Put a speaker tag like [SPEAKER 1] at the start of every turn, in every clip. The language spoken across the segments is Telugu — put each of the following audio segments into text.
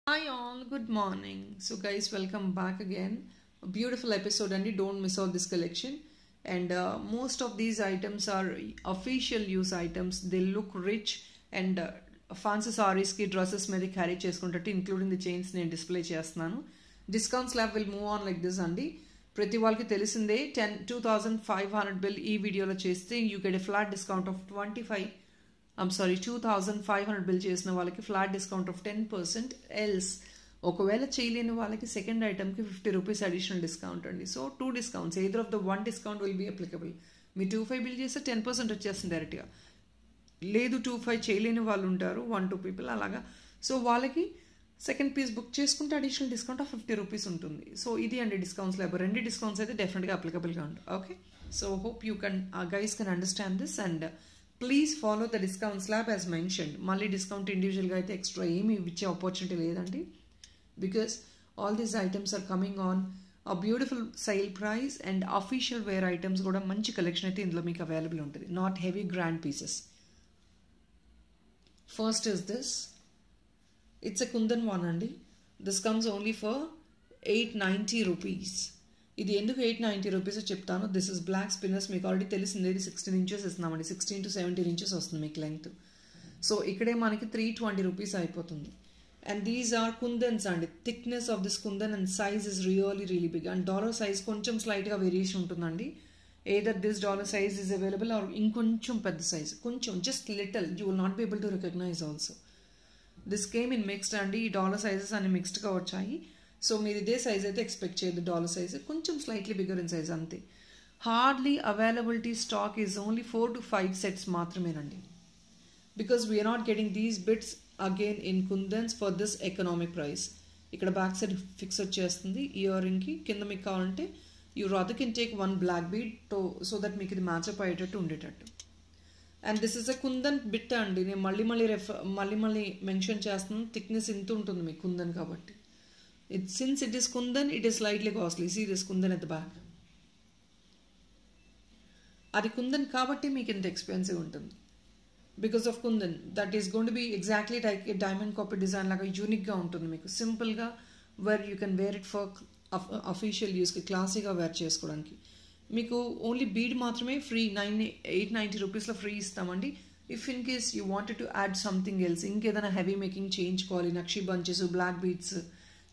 [SPEAKER 1] Hi all, good morning. So guys, welcome back again. A beautiful episode and don't miss out this collection. And most of these items are official use items. They look rich and fancy sarees ki dresses మీద carry చేసుకుంటట్టు including the chains నేను display చేస్తున్నాను. Discount slab will move on like this అండి. ప్రతి వాళ్ళకి తెలిసిందే 2,500 bill ఈ వీడియోలో చేస్తే you get a flat discount of 2,500 bill చేసిన వాళ్ళకి ఫ్లాట్ డిస్కౌంట్ ఆఫ్ 10%. ఎల్స్ ఒకవేళ చేయలేని వాళ్ళకి సెకండ్ ఐటమ్కి 50 రూపీస్ అడిషనల్ డిస్కౌంట్ అండి. So 2 discounts either of the 1 discount will be applicable. మీ 2,500 బిల్ చేస్తే 10% వచ్చేస్తుంది డైరెక్ట్గా. లేదు 2,500 చేయలేని వాళ్ళు ఉంటారు 1-2 పీపుల్ అలాగా. సో వాళ్ళకి సెకండ్ పీస్ బుక్ చేసుకుంటే అడిషనల్ డిస్కౌంట్ ఆఫ్ 50 రూపీస్ ఉంటుంది. సో ఇది అండి డిస్కౌంట్స్ లేబర్. 2 డిస్కౌంట్స్ అయితే డెఫినెట్గా అప్లికబుల్గా ఉంటుంది. Okay, so hope you can guys can understand this and please follow the discount slab as mentioned. మళ్ళీ డిస్కౌంట్ ఇండివిజువల్గా అయితే ఎక్స్ట్రా ఏమి ఇచ్చే ఆపర్చునిటీ లేదండి. Because all these items are coming on a beautiful sale price and official wear items కూడా మంచి కలెక్షన్ అయితే ఇందులో మీకు అవైలబుల్ ఉంటుంది. Not heavy grand pieces. First is this. It's a kundan one అండి. This comes only for 890 rupees. ఇది ఎందుకు 890 రూపీస్ చెప్తాను. This is black spinners. మీకు ఆల్రెడీ తెలిసింది ఇది 16 ఇంచెస్ ఇస్తున్నామండి. 16 to 17 ఇంచెస్ వస్తుంది మీకు లెంగ్త్. సో ఇక్కడే మనకి 320 రూపీస్ అయిపోతుంది. అండ్ దీస్ ఆర్ కుందన్స్ అండి. Thickness of this kundan and size is really big. And dollar size కొంచెం స్లైట్గా వేరియేషన్ ఉంటుందండి. Either this dollar size is available or ఇంకొంచెం పెద్ద సైజ్, కొంచెం just little you will not be able to recognise also. This came in mixed అండి. ఈ డాలర్ సైజెస్ అన్ని మిక్స్డ్గా వచ్చాయి. సో మీరు ఇదే సైజ్ అయితే ఎక్స్పెక్ట్ చేయదు. డాలర్ సైజ్ కొంచెం స్లైట్లీ బిగ్గర్ ఇన్ సైజ్ అంతే. Hardly availability stock is only 4 to 5 sets మాత్రమేనండి. Because we are not getting these bits again in kundans for this economic price. ఇక్కడ బ్యాక్ సైడ్ ఫిక్స్ వచ్చేస్తుంది ఇయర్ రింగ్కి. కింద మీకు కావాలంటే you rather can take 1 black bead so that మీకు ఇది మ్యాచ్అప్ అయ్యేటట్టు ఉండేటట్టు. And this is a kundan bit అండి. నేను మళ్ళీ మెన్షన్ చేస్తున్నాను. థిక్నెస్ ఇంత ఉంటుంది మీకు కుందన్ కాబట్టి. Since it is kundan, it is slightly costly. See this kundan at the back. అది కుందన్ కాబట్టి మీకు ఇంత ఎక్స్పెన్సివ్ ఉంటుంది. Because of kundan that is going to be exactly like diamond copy design లాగా యూనిక్గా ఉంటుంది మీకు. సింపుల్గా where you can wear it for official యూస్కి, క్లాసీగా వేర్ చేసుకోవడానికి. మీకు ఓన్లీ బీడ్ మాత్రమే ఫ్రీ 890 రూపీస్లో ఫ్రీ ఇస్తామండి. If in case you wanted to add something else, ఇంకేదైనా హెవీ మేకింగ్ చేయించుకోవాలి, నక్షి బంచెస్, బ్లాక్ బీడ్స్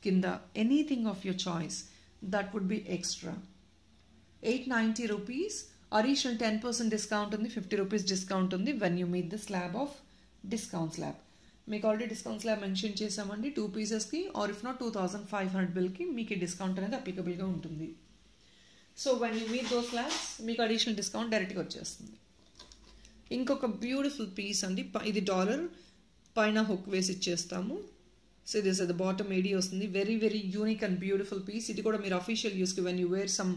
[SPEAKER 1] కింద anything of your choice, that would be extra. 890 rupees additional 10% discount ఉంది. 50 రూపీస్ డిస్కౌంట్ ఉంది when you meet the slab of discount slab. మీకు ఆల్రెడీ డిస్కౌంట్ స్లాబ్ మెన్షన్ చేసామండి. 2 పీసెస్కి ఆర్ ఇఫ్ నాట్ 2,500 బిల్కి మీకు ఈ డిస్కౌంట్ అనేది అప్లికబుల్గా ఉంటుంది. So when you meet though slabs మీకు అడిషనల్ డిస్కౌంట్ డైరెక్ట్గా వచ్చేస్తుంది. ఇంకొక బ్యూటిఫుల్ పీస్ అండి. ఇది డాలర్ పైన హుక్ వేసి ఇచ్చేస్తాము. So this at the bottom AD వస్తుంది. Very unique and beautiful piece. ఇది కూడా మీరు అఫీషియల్ యూస్కి when you wear some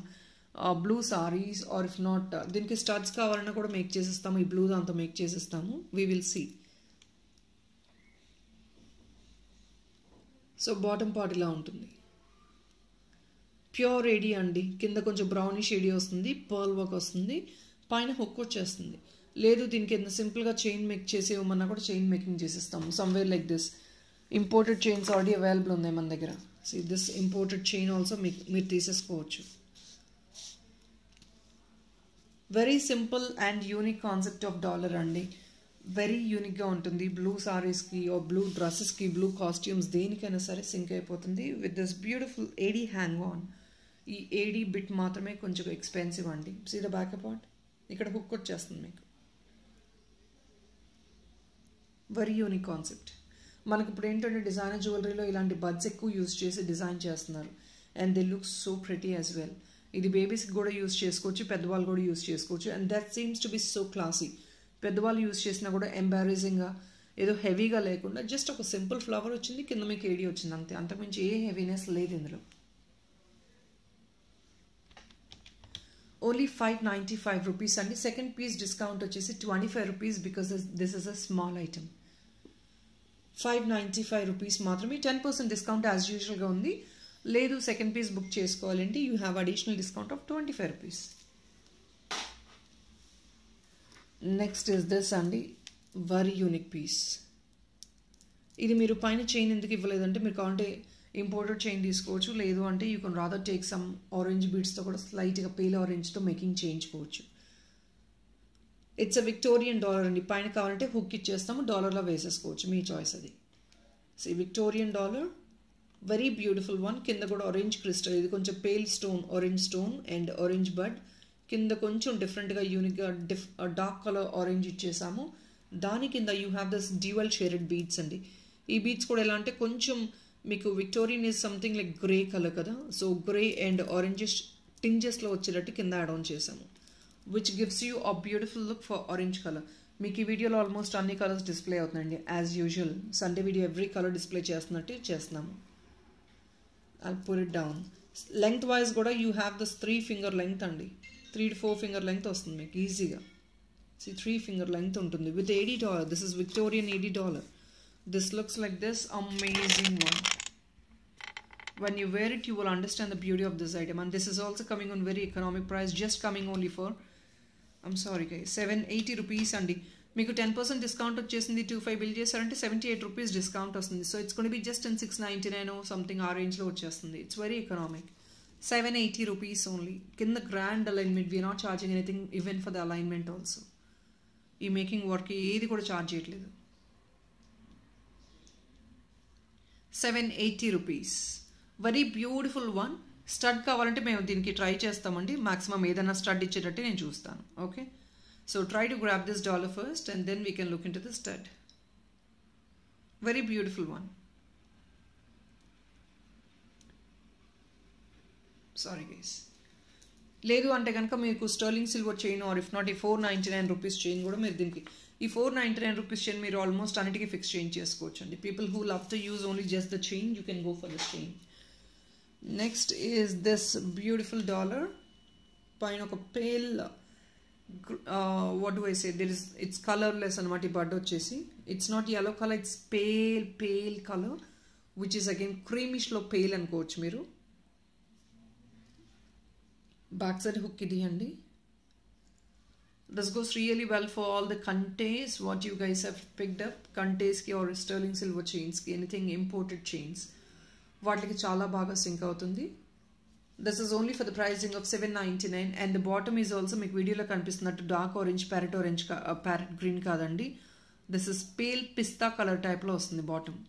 [SPEAKER 1] blue saris or if not దీనికి స్టడ్స్ కావాలన్నా కూడా మేక్ చేసిస్తాము. ఈ బ్లూ దాంతో మేక్ చేసిస్తాము. We will see. So bottom part ఇలా ఉంటుంది. ప్యూర్ ఏడీ అండి. కింద కొంచెం బ్రౌనిష్ ఏడీ వస్తుంది. పర్ల్ వర్క్ వస్తుంది. పైన హుక్ వచ్చేస్తుంది. లేదు దీనికి ఎంత సింపుల్గా చైన్ మేక్ చేసి ఇవ్వమన్నా కూడా చైన్ మేకింగ్ చేసిస్తాము. Somewhere like this. Imported chains already available ఉన్నాయి మన దగ్గర. So this imported chain also మీరు తీసేసుకోవచ్చు. Very simple and unique concept of dollar అండి. వెరీ యూనిక్గా ఉంటుంది. బ్లూ సారీస్కి ఆర్ బ్లూ డ్రెస్సెస్కి, బ్లూ కాస్ట్యూమ్స్ దేనికైనా సరే సింక్ అయిపోతుంది with this beautiful AD hang on. ఈ ఏడీ బిట్ మాత్రమే కొంచెం ఎక్స్పెన్సివ్ అండి. See the back part. ఇక్కడ హుక్ వచ్చేస్తుంది మీకు. Very unique concept. మనకి ఇప్పుడు ఏంటంటే డిజైనర్ జ్యువెలరీలో ఇలాంటి బడ్స్ ఎక్కువ యూజ్ చేసి డిజైన్ చేస్తున్నారు. And they look so pretty as well. ఇది బేబీస్కి కూడా యూజ్ చేసుకోవచ్చు, పెద్దవాళ్ళు కూడా యూజ్ చేసుకోవచ్చు. And that seems to be so classy. పెద్దవాళ్ళు యూజ్ చేసినా కూడా ఎంబారసింగ్గా ఏదో హెవీగా లేకుండా జస్ట్ ఒక సింపుల్ ఫ్లవర్ వచ్చింది, కింద మీకు ఏడీ వచ్చింది అంతే. అంతకుమించి ఏ హెవీనెస్ లేదు ఇందులో. ఓన్లీ 595 రూపీస్ అండి. సెకండ్ పీస్ డిస్కౌంట్ వచ్చేసి 25 rupees because this is a small item. 595 rupees మాత్రమే. 10% డిస్కౌంట్ యాజ్ యూజువల్గా ఉంది. లేదు సెకండ్ పీస్ బుక్ చేసుకోవాలంటే you have additional discount of 25 rupees. Next is this అండి. Very unique piece. ఇది మీరు పైన చైన్ ఎందుకు ఇవ్వలేదంటే మీరు కావాలంటే ఇంపోర్టెడ్ చైన్ తీసుకోవచ్చు, లేదు అంటే you can rather take some orange బీడ్స్తో కూడా స్లైట్గా పేల్ ఆరెంజ్తో మేకింగ్ చేయించుకోవచ్చు. ఇట్స్ అ విక్టోరియన్ డాలర్ అండి. పైన కావాలంటే హుక్ ఇచ్చేస్తాము, డాలర్లో వేసేసుకోవచ్చు, మీ చాయిస్ అది. So Victorian dollar very beautiful one. కింద కూడా ఆరెంజ్ క్రిస్టల్, ఇది కొంచెం pale stone, orange stone and orange bud. కింద కొంచెం డిఫరెంట్గా యూనిక్గా డార్క్ కలర్ ఆరెంజ్ ఇచ్చేసాము. దాని కింద you have this dual shaded beads అండి. ఈ బీడ్స్ కూడా ఎలా అంటే కొంచెం మీకు Victorian is something like grey colour కదా, సో గ్రే అండ్ ఆరెంజెస్ టింజెస్లో వచ్చేటట్టు కింద యాడ్ ఆన్ చేసాము, which gives you a beautiful look for orange colour. మీకు ఈ వీడియోలో ఆల్మోస్ట్ అన్ని కలర్స్ డిస్ప్లే అవుతున్నాయండి. As usual Sunday video every colour display చేస్తున్నట్టు చేస్తున్నాము. I'll put it down. Length wise కూడా you have this 3 finger length అండి, 3 to 4 finger length వస్తుంది మీకు ఈజీగా. See 3 finger length ఉంటుంది with $80. This is Victorian $80. This looks like this amazing one. When you wear it you will understand the beauty of this item, and this is also coming on very economic price, just coming only for I'm sorry guys 780 rupees అండి. మీకు 10% డిస్కౌంట్ వచ్చేసింది, 25 బిల్ చేశారంటే 78 రూపీస్ డిస్కౌంట్ వస్తుంది. So it's gonna be just in 699 something ఆ రేంజ్లో వచ్చేస్తుంది. It's very economic. 780 rupees only. కింద grand alignment, we're not charging anything even for the alignment also. ఈ మేకింగ్ వర్క్ ఏది కూడా ఛార్జ్ చేయట్లేదు. 780 rupees. Very beautiful one. Stud కావాలంటే మేము దీనికి ట్రై చేస్తామండి, మాక్సిమం ఏదైనా స్టడ్ ఇచ్చేటట్టు నేను చూస్తాను. Okay, so try to grab this dollar first and then we can look into the stud. Very beautiful one. Sorry guys. లేదు అంటే కనుక మీకు sterling silver chain or if not ఈ 499 రూపీస్ చైన్ కూడా మీరు దీనికి, ఈ 499 రూపీస్ చైన్ మీరు ఆల్మోస్ట్ అన్నిటికీ ఫిక్స్ చేంజ్ చేసుకోవచ్చు అండి. People who love to use only just the chain, you can go for the chain. Next is this beautiful dollar. పైన ఒక pale what do I say, there is, it's colorless anamata ee bud vachesi, it's not yellow color, it's pale color which is again creamish lo pale అనుకోవచ్చు మీరు. బ్యాక్ సైడ్ హుక్ ఇది అండి. this goes really well for all the Kantes what you guys have picked up, Kantes ki or sterling silver chains ki, anything imported chains వాటికి చాలా బాగా సింక్ అవుతుంది. This is only for the pricing of 799 and the bottom is also మీకు వీడియోలో కనిపిస్తున్నట్టు డార్క్ ఆరెంజ్, ప్యారెట్ గ్రీన్ కాదండి. This is pale pista colour టైప్లో వస్తుంది బాటమ్.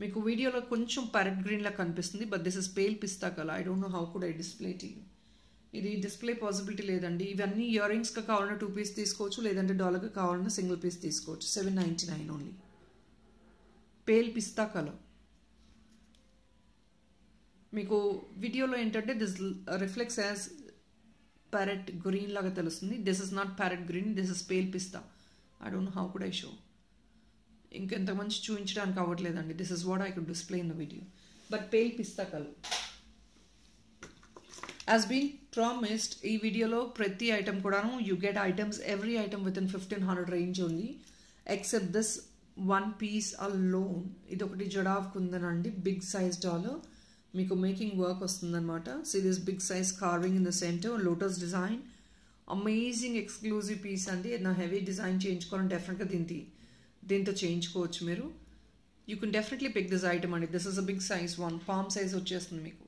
[SPEAKER 1] మీకు వీడియోలో కొంచెం ప్యారెట్ గ్రీన్లా కనిపిస్తుంది, but this is pale pista colour. I don't know how could I display to you. ఇది డిస్ప్లే పాసిబిలిటీ లేదండి. ఇవన్నీ ఇయర్ రింగ్స్గా కావాలన్నా 2 పీస్ తీసుకోవచ్చు, లేదంటే డాలర్గా కావాలన్నా సింగిల్ పీస్ తీసుకోవచ్చు. 799 ఓన్లీ. Pale pista colour. మీకు వీడియోలో ఏంటంటే this reflects as parrot green లాగా తెలుస్తుంది. This is not parrot green, this is pale pista. I don't know how could I show. ఇంకెంత మంచి చూపించడానికి అవ్వట్లేదండి. This is what I could display in the video. But pale pista colour. As been promised, ఈ వీడియోలో ప్రతి ఐటమ్ కూడాను you get items, every item with in 1500 range only, except this one piece alone. ఇది ఒకటి జడావ్ కుందన్ అండి, బిగ్ సైజ్ డాలర్. మీకు మేకింగ్ వర్క్ వస్తుందన్నమాట. See this big size carving in the centre, lotus design, amazing exclusive piece అండి. ఏదైనా హెవీ డిజైన్ చేయించుకోవాలని డెఫినెట్గా దీంతో చేయించుకోవచ్చు మీరు. You can definitely pick this item అండి. This is a big size one, palm size వచ్చేస్తుంది మీకు.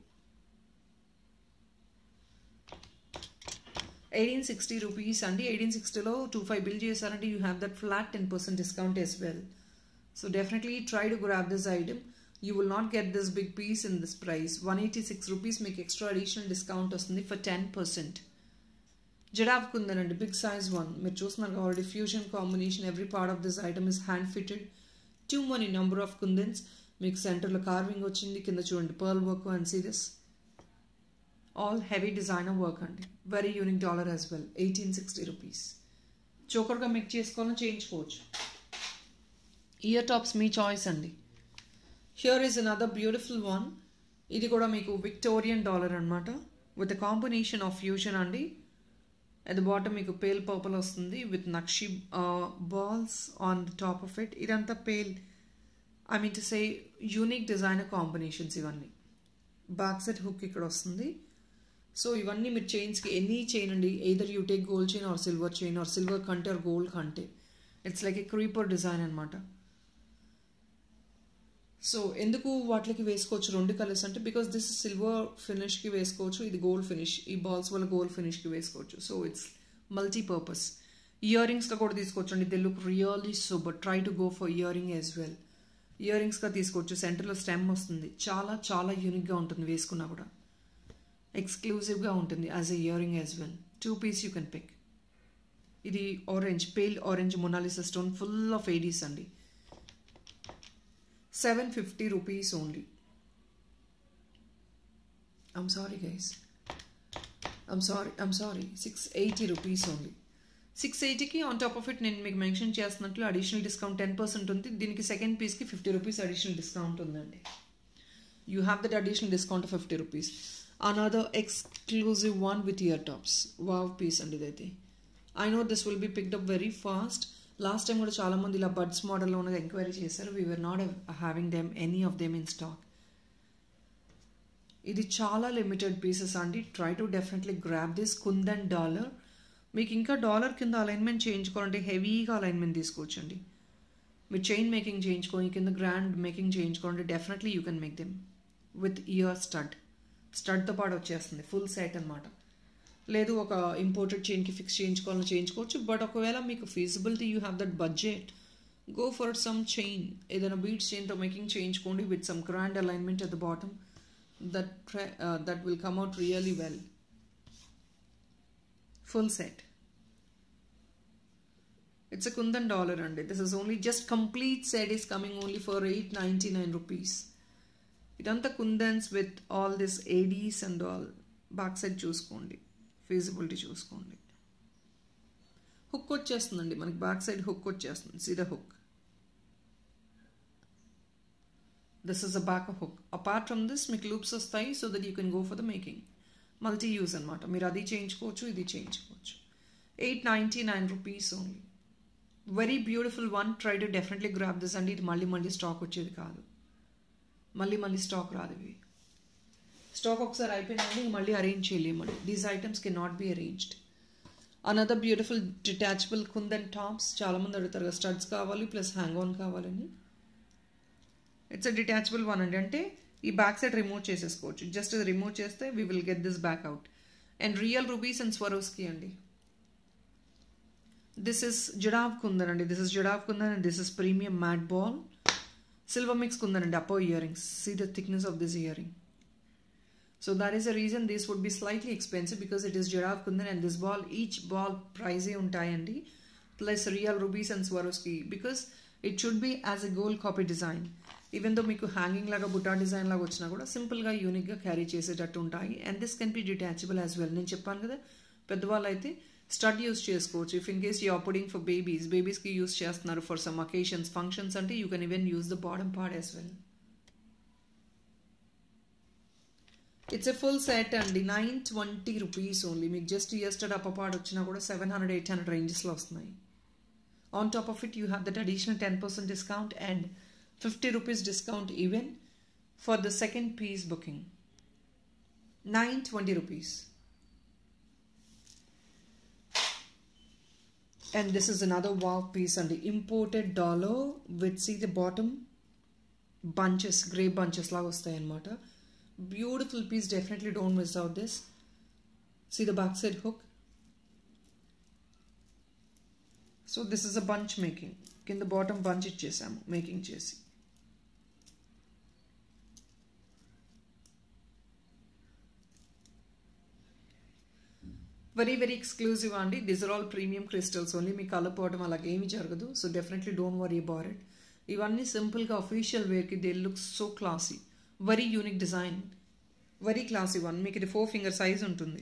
[SPEAKER 1] 1860 రూపీస్ అండి. 1860లో 25 బిల్ చేశారంటే you have that flat 10% discount as well. So definitely try to grab this item. You will not get this big piece in this price. 186 rupees make extra additional discount వస్తుంది for 10%. జడావ్ కుందన్ అండి, బిగ్ సైజ్ వన్. మీరు చూస్తున్నారు already fusion combination. Every part of this item is hand fitted. Too many number of kundans. మీకు సెంటర్లో కార్వింగ్ వచ్చింది, కింద చూడండి pearl work and see this all heavy designer work అండి. Very unique dollar as well. 1860 rupees. చోకర్గా మిక్స్ చేసుకోవాలని చేయించుకోవచ్చు. ఇయర్ టాప్స్ మీ చాయిస్ అండి. Here is another beautiful one. ఇది కూడా మీకు విక్టోరియన్ డాలర్ అనమాట, with a combination of fusion అండి. అట్ ద బాటమ్ మీకు పేల్ పర్పుల్ వస్తుంది with nakshi balls on the top of it. ఇదంతా pale, I mean to say unique designer combinations ఇవన్నీ. బ్యాక్ సైడ్ హుక్ ఇక్కడ వస్తుంది. సో ఇవన్నీ మీరు చైన్స్కి ఎనీ చైన్ అండి, either you take gold chain or silver కంటే ఆర్ గోల్డ్ కంటే. It's like a creeper design అనమాట. సో ఎందుకు వాటికి వేసుకోవచ్చు 2 కలర్స్ అంటే బికాస్ దిస్ సిల్వర్ ఫినిష్కి వేసుకోవచ్చు, ఇది గోల్డ్ ఫినిష్, ఈ బాల్స్ వల్ల గోల్డ్ ఫినిష్కి వేసుకోవచ్చు. So it's multipurpose. ఇయర్ రింగ్స్గా కూడా తీసుకోవచ్చు అండి. They look really super. Try to go for ear ring as well. Ear రింగ్స్గా తీసుకోవచ్చు. సెంటర్లో స్టెమ్ వస్తుంది, చాలా చాలా యూనిక్గా ఉంటుంది, వేసుకున్నా కూడా ఎక్స్క్లూజివ్గా ఉంటుంది as a ear ring as well. 2 piece you can pick. ఇది orange, pale orange Mona Lisa stone, full of ADs అండి. 750 rupees only. I'm sorry guys. I'm sorry. 680 rupees only. 680కి ఆన్ టాప్ ఆఫ్ ఇట్ నేను మీకు మెన్షన్ చేస్తున్నట్లు అడిషనల్ డిస్కౌంట్ 10% ఉంది. దీనికి సెకండ్ పీస్కి 50 rupees అడిషనల్ డిస్కౌంట్ ఉందండి. You have that additional discount of 50 rupees. Another exclusive one with ear tops. Wow piece అండి ఇదైతే. I know this will be picked up very fast. Last time కూడా చాలామంది ఇలా బడ్స్ మోడల్లో ఉన్నది ఎంక్వైరీ చేశారు. We were not having them any of them in stock. ఇది చాలా లిమిటెడ్ పీసెస్ అండి. Try to definitely grab this. Kundan dollar. మీకు ఇంకా డాలర్ కింద అలైన్మెంట్ చేయించుకోవాలంటే హెవీగా అలైన్మెంట్ తీసుకోవచ్చండి. మీరు చైన్ మేకింగ్ చేయించుకోండి, కింద గ్రాండ్ మేకింగ్ చేయించుకోండి, definitely you can make them with ear స్టడ్తో పాటు వచ్చేస్తుంది, ఫుల్ సెట్ అనమాట. లేదు ఒక ఇంపోర్టెడ్ చైన్కి ఫిక్స్ చేయించుకోవాలని చేయించుకోవచ్చు. బట్ ఒకవేళ మీకు feasibility you have that budget, go for some chain, ఏదైనా బీడ్స్ చైన్తో మేకింగ్ చేయించుకోండి with some grand alignment at the bottom. That will come out really well. Full set. It's a kundan dollar అండి. This is only just complete set is coming only for 899 rupees. ఇదంతా kundans with all this ADs and all. Back side చూసుకోండి, ఫీజిబిలిటీ చూసుకోండి. హుక్ వచ్చేస్తుందండి మనకి, బ్యాక్ సైడ్ హుక్ వచ్చేస్తుంది. See the hook. This is a back hook. Apart from this మీకు లూప్స్ వస్తాయి so that you can go for the making. Multi use అనమాట. మీరు అది చేయించుకోవచ్చు, ఇది చేయించుకోవచ్చు. 899 rupees only. Very beautiful one. Try to definitely grab this అండి. ఇది మళ్ళీ స్టాక్ వచ్చేది కాదు, మళ్ళీ స్టాక్ రాదు. ఇవి స్టాక్ ఒకసారి అయిపోయిందండి, మళ్ళీ అరేంజ్ చేయలేమండి. These items can not be arranged. Another beautiful detachable kundan tops. చాలామంది అడుగుతారు కదా స్టడ్స్ కావాలి ప్లస్ హ్యాంగ్ ఆన్ కావాలని. ఇట్స్ అ డిటాచబుల్ వన్ అండి. అంటే ఈ బ్యాక్ సైడ్ రిమూవ్ చేసేసుకోవచ్చు. జస్ట్ రిమూవ్ చేస్తే we will get this back out. And real rubies and Swarovski అండి. దిస్ ఇస్ జడావ్ కుందన్ అండి. This is jadau kundan and this is premium matte ball. Silver mix kundan అండి. అప్పో ear rings. See the thickness of this earring. So that is the reason this would be slightly expensive because it is Jarav Kundan and this ball, each ball price untayandi plus real rubies and Swarovski because it should be as a gold copy design. Even though meeku hanging laga butta design laga vachina kuda simple ga unique ga carry chesetattu untayi and this can be detachable as well. Nenu cheppanu kada peddavallu aithe stud use chesukochu. If in case you are putting for babies ki use chestunaru for some occasions, functions ante you can even use the bottom part as well. It's a full set అండి. 920 rupees only. మీకు జస్ట్ ఇయర్స్టెడ్ అప్పర్ పార్ట్ వచ్చినా కూడా 700-800 రేంజెస్లో వస్తున్నాయి. On top of it you have that additional 10% discount and 50 rupees discount even for the second piece booking. 920 rupees. And this is another wow piece అండి. Imported dollar with see the bottom bunches, grey bunches లాగా వస్తాయి అన్నమాట. Beautiful piece. Definitely don't miss out this. See the back side hook. So this is a bunch making. In the bottom bunch ichesamu making chesi. Very exclusive andi. These are all premium crystals only. Me colour పోవడం అలాగే ఏమీ జరగదు. So definitely don't worry about it. ఇవన్నీ సింపుల్ గా అఫీషియల్ వేర్ కి they look so classy. Very unique design, very classy one. మీకు ఇది 4 finger సైజ్ ఉంటుంది.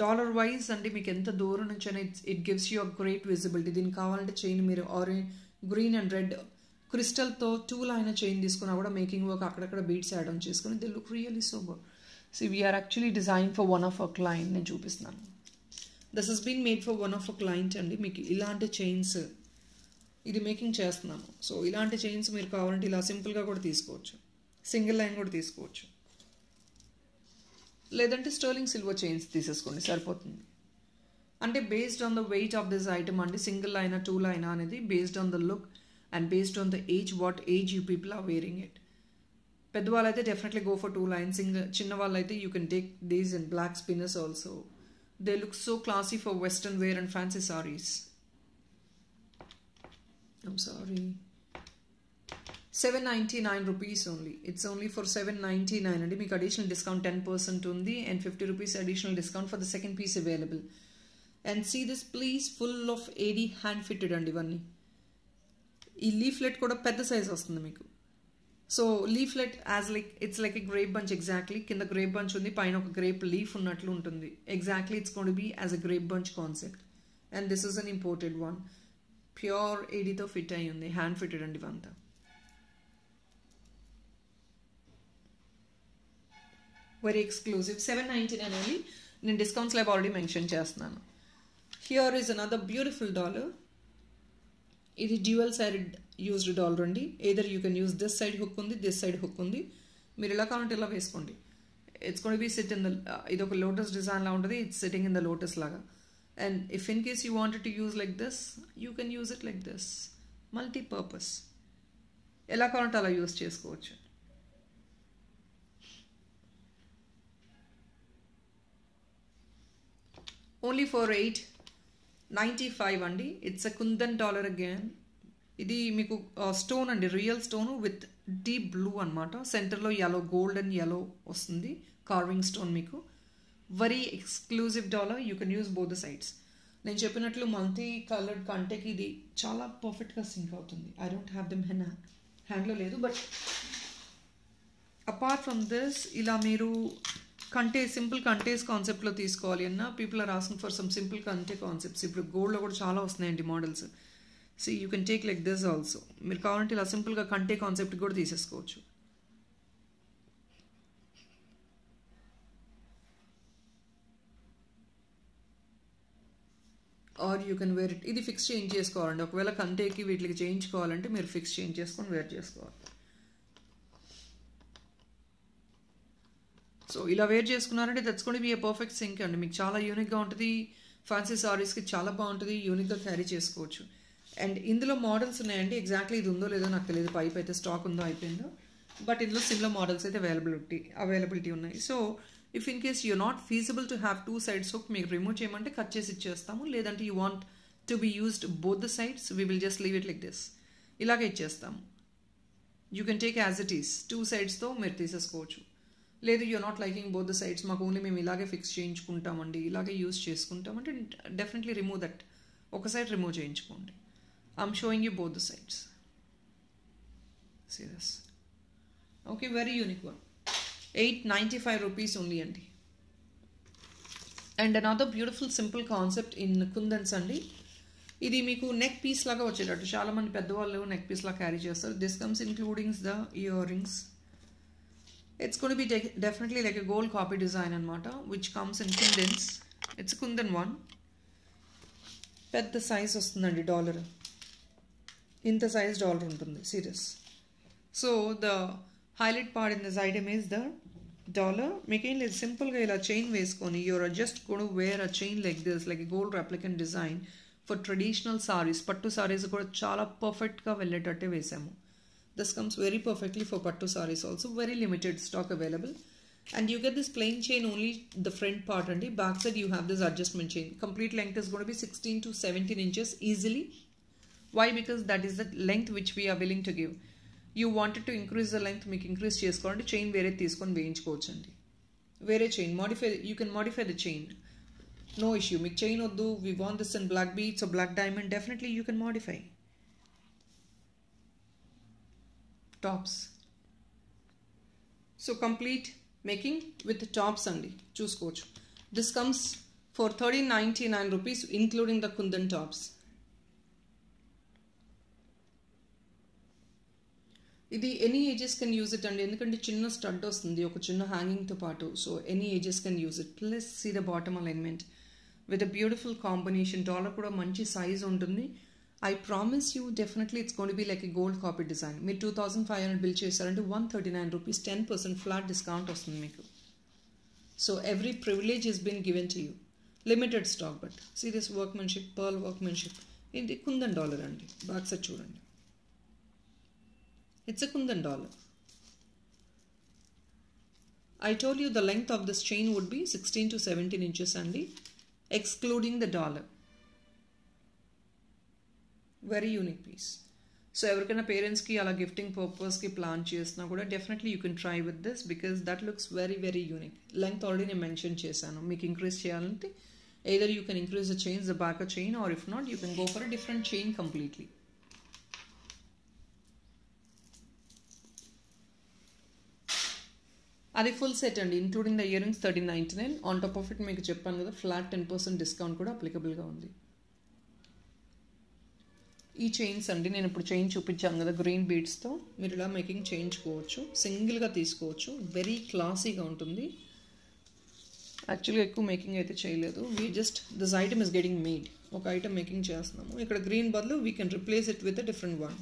[SPEAKER 1] డాలర్ వైజ్ అండి మీకు ఎంత దూరం నుంచి అయినా it gives you a great visibility. దీనికి కావాలంటే చైన్ మీరు ఆరెంజ్, గ్రీన్ అండ్ రెడ్ క్రిస్టల్తో 2 లైన్ చైన్ తీసుకున్నా కూడా మేకింగ్ వర్క్ అక్కడక్కడ బీట్స్ యాడ్ ఆన్ చేసుకుని they look really super. So we're actually design for one of our client. నేను చూపిస్తున్నాను. This has been made for one of our client అండి. మీకు ఇలాంటి చైన్స్ ఇది మేకింగ్ చేస్తున్నాము. సో ఇలాంటి చైన్స్ మీరు కావాలంటే ఇలా సింపుల్గా కూడా తీసుకోవచ్చు, సింగిల్ లైన్ కూడా తీసుకోవచ్చు, లేదంటే స్టర్లింగ్ సిల్వర్ చైన్స్ తీసేసుకోండి సరిపోతుంది. అంటే based on the weight of this item అండి. సింగిల్ లైనా 2 లైనా అనేది based on the look and based on the age, what age you people are wearing it. పెద్దవాళ్ళైతే definitely go for 2 lines. చిన్న వాళ్ళైతే you can take these in black spinners also. They look so classy for western wear and fancy sarees. I'm sorry. 799 rupees only. It's only for 799 and మీకు additional discount 10% ఉంది and 50 rupees additional discount for the second piece available. And see this please, full of AD hand fitted అండి ఇవన్నీ. ఈ లీఫ్లెట్ కూడా పెద్ద సైజ్ వస్తుంది మీకు. So leaflet as like it's like a grape bunch exactly. కింద గ్రేప్ బంచ్ ఉంది, పైన ఒక గ్రేప్ లీఫ్ ఉన్నట్లు ఉంటుంది. Exactly it's gonna to be as a grape bunch concept. And this is an imported one. Pure ఏడీతో ఫిట్ అయ్యి ఉంది, హ్యాండ్ ఫిటెడ్ అండి ఇవంతా. Very exclusive. 799 ఓన్లీ. నేను డిస్కౌంట్ స్లాబ్ ఆల్రెడీ మెన్షన్ చేస్తున్నాను. Here is another beautiful dollar. ఇది డ్యూయల్ సైడ్ యూజ్డ్ డాలర్ అండి. Either you can use this side hook ఉంది, దిస్ సైడ్ హుక్ ఉంది. మీరు ఎలా కావాలంటే ఇలా వేసుకోండి. It's gonna be sit in the, ఇది ఒక లోటస్ డిజైన్ లా ఉంటుంది. It's sitting in the lotus లాగా. And if in case you wanted to use like this, you can use it like this. Multipurpose, ఎలా కావాలంటే అలా యూజ్ చేసుకోవచ్చు. ఓన్లీ ఫర్ 895 అండి. It's a kundan dollar again. ఇది మీకు స్టోన్ అండి, real stone with deep blue అనమాట. సెంటర్లో yellow, గోల్డెన్ yellow వస్తుంది కార్వింగ్ స్టోన్ మీకు. Very exclusive dollar. You can use both the sides. నేను చెప్పినట్లు మల్టీ కలర్డ్ కంటెకి ఇది చాలా పర్ఫెక్ట్గా సింక్ అవుతుంది. ఐ డోంట్ హ్యావ్ దెమ్ హ్యాండ్లో లేదు. బట్ అపార్ట్ ఫ్రమ్ దిస్, ఇలా మీరు కంటే సింపుల్ కంటేస్ కాన్సెప్ట్లో తీసుకోవాలి అన్న people are asking for some simple కంటే కాన్సెప్ట్స్. ఇప్పుడు గోల్డ్లో కూడా చాలా వస్తున్నాయండి models. So you can take like this also. మీరు కావాలంటే ఇలా సింపుల్గా కంటే కాన్సెప్ట్ కూడా తీసేసుకోవచ్చు. Or you can wear it. ఇది ఫిక్స్ చేంజ్ చేసుకోవాలండి. ఒకవేళ కంటేకి వీటికి చేయించుకోవాలంటే మీరు ఫిక్స్ చేంజ్ చేసుకొని వేర్ చేసుకోవాలి. సో ఇలా వేర్ చేసుకున్నారంటే that's going to be a perfect sync అండి. మీకు చాలా యూనిక్గా ఉంటుంది. ఫ్యాన్సీ సారీస్కి చాలా బాగుంటుంది. యూనిక్గా క్యారీ చేసుకోవచ్చు. అండ్ ఇందులో మోడల్స్ ఉన్నాయండి. ఎగ్జాక్ట్లీ ఇది ఉందో లేదో నాకు తెలియదు, పైప్ అయితే స్టాక్ ఉందో అయిపోయిందో. బట్ ఇందులో సిమిలర్ మోడల్స్ అయితే అవైలబిలిటీ ఉన్నాయి. So if in case you not feasible to have 2 sides hook, మీకు రిమూవ్ చేయమంటే కట్ చేసి ఇచ్చేస్తాము. లేదంటే you want to be used both the sides, we will just leave it like this. ఇలాగే ఇచ్చేస్తాము. You can take as it is. 2 sidesతో మీరు తీసేసుకోవచ్చు. లేదు you not liking both the sides, మాకు ఓన్లీ మేము ఇలాగే ఫిక్స్ చేయించుకుంటామండి, ఇలాగే యూజ్ చేసుకుంటామంటే డెఫినెట్లీ రిమూవ్ దట్. ఒక సైడ్ రిమూవ్ చేయించుకోండి. I'm showing you both the sides. See this. Okay, very unique one. 895 rupees only అండి. And another beautiful simple concept in kundans అండి. ఇది మీకు నెక్ పీస్ లాగా వచ్చేటట్టు. చాలామంది పెద్దవాళ్ళు నెక్ పీస్ లాగా క్యారీ చేస్తారు. This comes including the ear rings. It's going to be definitely like a gold copy design anamata, which comes in kundans. It's a kundan one. Pedda size ostundandi dollar. Inta size dollar untundi. Serious. So the highlight part in this item is the dollar. Making it simple ga ila chain veskoni, you're just going to wear a chain like this, like a gold replicant design for traditional sarees. Pattu sarees kuda chala perfect ga velletatte vesamu. This comes very perfectly for pattu sarees also. Very limited stock available. And you get this plain chain only the front part and back side you have this adjustment chain. Complete length is going to be 16 to 17 inches easily. Why? Because that is the length which we are willing to give. You wanted to increase the length, make increase cheskondi chain vere teeskoni veinchukochandi. Vere chain modify, you can modify the chain. No issue. Make chain oddu, we want this in black beads or black diamond, definitely you can modify. Tops. So complete making with the tops only. Choose coach. This comes for 1399 rupees including the kundan tops. ఇది any ages can use it అండి. ఎందుకంటే చిన్న స్టడ్ వస్తుంది ఒక చిన్న హ్యాంగింగ్తో పాటు. So any ages can use it. Plus see the bottom alignment with a beautiful combination. Dollar కూడా మంచి సైజ్ ఉంటుంది. I promise you definitely it's going to be like a gold copy design. మీరు 2500 బిల్ చేశారంటే 139 rupees 10% flat discount వస్తుంది మీకు. So every privilege has been given to you. Limited stock, but see this workmanship, pearl workmanship. ఇది కుందన్ డాలర్ అండి. బ్యాక్ సైడ్ చూడండి. It's a Kundan dollar. I told you the length of this chain would be 16 to 17 inches అండి, excluding the dollar. Very unique piece. So ఎవరికైనా పేరెంట్స్కి అలా గిఫ్టింగ్ పర్పస్కి ప్లాన్ చేసినా కూడా definitely you can try with this because that looks very very unique. Length already నేను మెన్షన్ చేశాను. మీకు ఇంక్రీజ్ చేయాలంటే either you can increase the chains, the backer chain, or if not you can go for a different chain completely. అది ఫుల్ సెట్ అండి, including the ear rings 1399. On top of it మీకు చెప్పాను కదా ఫ్లాట్ 10% డిస్కౌంట్ కూడా అప్లికబుల్గా ఉంది. ఈ చైన్స్ అండి, నేను ఇప్పుడు చైన్ చూపించాను కదా గ్రీన్ బీడ్స్తో, మీరు ఇలా మేకింగ్ చేయించుకోవచ్చు, సింగిల్గా తీసుకోవచ్చు, వెరీ క్లాసీగా ఉంటుంది. యాక్చువల్గా ఎక్కువ మేకింగ్ అయితే చేయలేదు, we just this item is getting made. ఒక ఐటమ్ మేకింగ్ చేస్తున్నాము, ఇక్కడ గ్రీన్ బదులు we can replace it with a different one.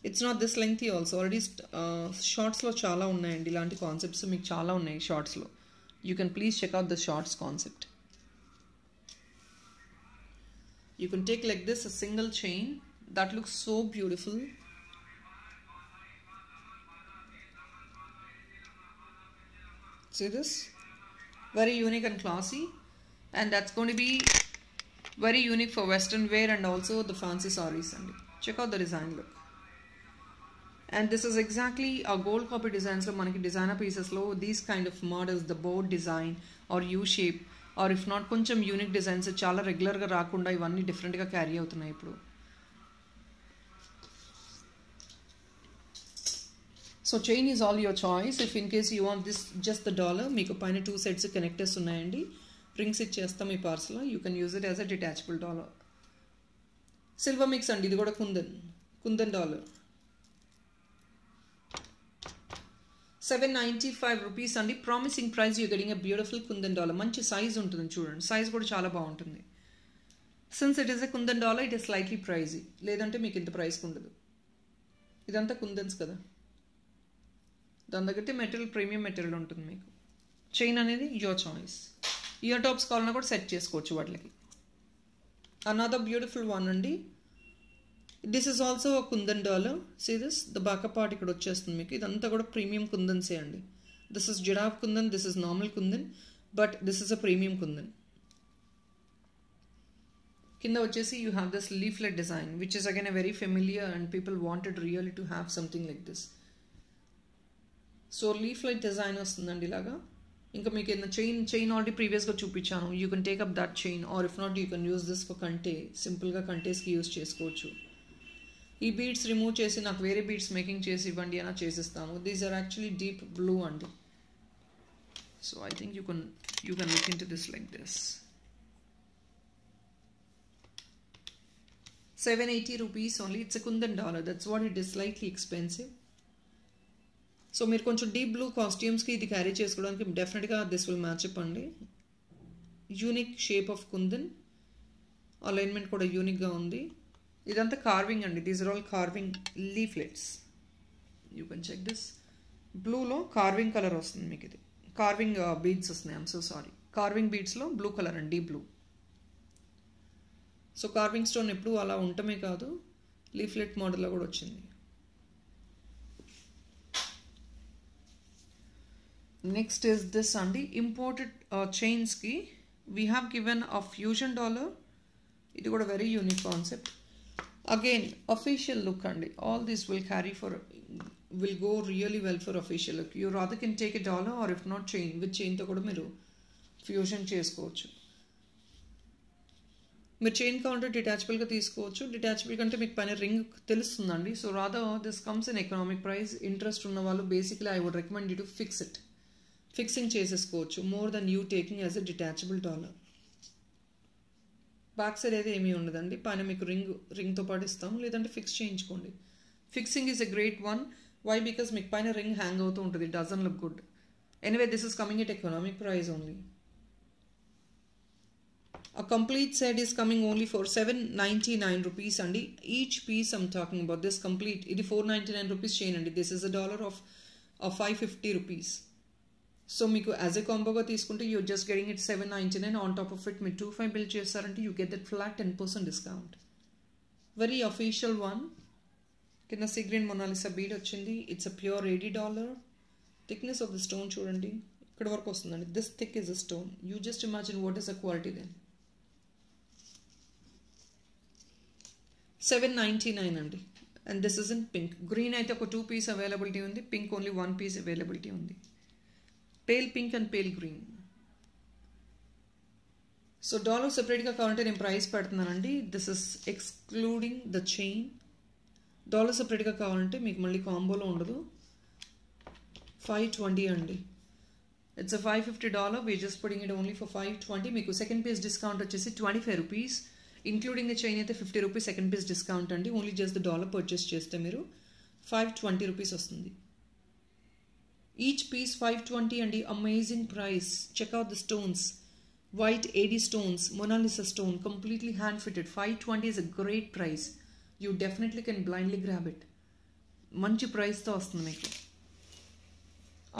[SPEAKER 1] It's not this lengthy also. Already షార్ట్స్లో చాలా ఉన్నాయండి ఇలాంటి కాన్సెప్ట్స్, మీకు చాలా ఉన్నాయి షార్ట్స్లో. You can please check out the shorts concept. You can take like this a single chain that looks so beautiful. See this? Very unique and classy, and that's going to be very unique for western wear and also the fancy sarees. And check out the design look. And this is exactly our gold copy designs lo manaki designer pieces lo these kind of models, the board design or U shape, or if not కొంచెం యూనిక్ డిజైన్స్ చాలా రెగ్యులర్గా రాకుండా ఇవన్నీ డిఫరెంట్గా క్యారీ అవుతున్నాయి ఇప్పుడు. So chain is all your choice. If in case you want this just the dollar, మీకు పైన 2 సెట్స్ కనెక్టర్స్ ఉన్నాయండి, రింగ్స్ ఇచ్చేస్తాం ఈ పార్సల్లో. You can use it as a detachable dollar. Silver mix అండి, ఇది కూడా కుందన్ డాలర్. 795 రూపీస్ అండి, promising price. You getting a beautiful kundan dollar. మంచి సైజ్ ఉంటుంది చూడండి, సైజ్ కూడా చాలా బాగుంటుంది. Since it is a kundan dollar it is slightly pricey, లేదంటే మీకు ఇంత ప్రైస్కి ఉండదు. ఇదంతా కుందన్స్ కదా, దాని దగ్గర మెటీరియల్ ప్రీమియం మెటీరియల్ ఉంటుంది మీకు. చైన్ అనేది యువర్ చాయిస్. ఇయర్ టాప్స్ కావాలన్నా కూడా సెట్ చేసుకోవచ్చు వాటికి. అనదర్ బ్యూటిఫుల్ వన్ అండి, this is also kundan dollar. See this, the backup part ఇక్కడ వచ్చేస్తుంది మీకు. ఇదంతా కూడా ప్రీమియం కుందన్సే అండి. This is giraffe kundan, this is normal kundan, but this is a premium kundan. కింద వచ్చేసి you have this leaflet design which is again a very familiar and people wanted really to have something like this. So leaflet design వస్తుందండి ఇలాగా. ఇంకా మీకు ఏదైనా చైన్ ఆల్రెడీ ప్రీవియస్గా చూపించాను. You can take up that chain, or if not you can use this for kante. సింపుల్గా కంటేస్కి యూస్ చేసుకోవచ్చు. ఈ బీడ్స్ రిమూవ్ చేసి నాకు వేరే బీడ్స్ మేకింగ్ చేసి ఇవ్వండి అని చేసిస్తాను. These are actually deep blue అండి. So I think you can look into this like this. 780 rupees only. It's a kundan dollar, that's what it is, slightly expensive. So మీరు కొంచెం డీప్ బ్లూ కాస్ట్యూమ్స్కి ఇది క్యారీ చేసుకోవడానికి డెఫినెట్గా దిస్ విల్ మ్యాచ్ అప్ అండి. Unique shape of kundan, alignment కూడా యూనిక్గా ఉంది. ఇదంతా కార్వింగ్ అండి, these are all carving leaflets. You can check this. బ్లూలో carving colour వస్తుంది మీకు, ఇది కార్వింగ్ బీడ్స్ వస్తున్నాయి. ఐమ్ సో సారీ, కార్వింగ్ బీడ్స్లో బ్లూ కలర్ అండి, బ్లూ. సో కార్వింగ్ స్టోన్ ఎప్పుడు అలా ఉండటమే కాదు, లీఫ్లెట్ మోడల్లో కూడా వచ్చింది. నెక్స్ట్ ఇస్ దిస్ అండి, ఇంపోర్టెడ్ చైన్స్కి we have given a fusion dollar. ఇది కూడా very unique concept. Again, official look andi. All this will go really well for official look. You rather can take a dollar or if not chain. With chain to kuda meeru fusion chesukochu. Meer chain counter detachable ga teesukochu. Detachable kante meeku paina ring telustundandi. So rather this comes in economic price. Interest unna vallu basically I would recommend you to fix it. Fixing chesukochu more than you taking as a detachable dollar. Back side అయితే ఏమీ ఉండదండి, పైన మీకు రింగ్తో పాటు ఇస్తాం, లేదంటే ఫిక్స్ చేయించుకోండి. Fixing is a great one. Why? Because మీకు పైన రింగ్ హ్యాంగ్ అవుతూ ఉంటుంది, doesn't look good. Anyway this is coming at economic price only. A complete set is coming only for 799 rupees అండి. Each piece I'm talking about this complete. ఇది 499 రూపీస్ చైన్ అండి. This is a dollar of 550 rupees. So మీకు యాజ్ ఎ కాంబోగా తీసుకుంటే your just getting it 799. On top of it మీరు 25 బిల్ చేస్తారంటే you get that flat 10% discount. Very official one. కింద సీ గ్రీన్ మొనాలిసా బీడ్ వచ్చింది. It's a pure $80. Thickness of the stone చూడండి, ఇక్కడ వరకు వస్తుందండి. This thick is a stone. You just imagine what is the quality then. $799 అండి. And this is in pink. Green అయితే ఒక 2 పీస్ అవైలబిలిటీ ఉంది, పింక్ ఓన్లీ 1 పీస్ అవైలబిలిటీ ఉంది. Pale pink and pale green. So dollar సెపరేట్గా కావాలంటే నేను ప్రైస్ పెడుతున్నానండి. This is excluding the chain. Dollar సెపరేట్గా కావాలంటే మీకు మళ్ళీ కాంబోలో ఉండదు. $520 అండి. It's a $550. We just putting it only for $520. మీకు సెకండ్ పీస్ డిస్కౌంట్ వచ్చేసి ₹25. ఇంక్లూడింగ్ ద చైన్ అయితే ₹50 సెకండ్ పీస్ డిస్కౌంట్ అండి. Only just the dollar purchase చేస్తే మీరు ₹520 వస్తుంది. ఈచ్ పీస్ $520 అండి. Amazing price. Checkout the stones. White AD stones, Mona Lisa stone, completely hand fitted. $520 is a great price. You definitely can blindly grab it. మంచి ప్రైస్తో వస్తుంది మీకు.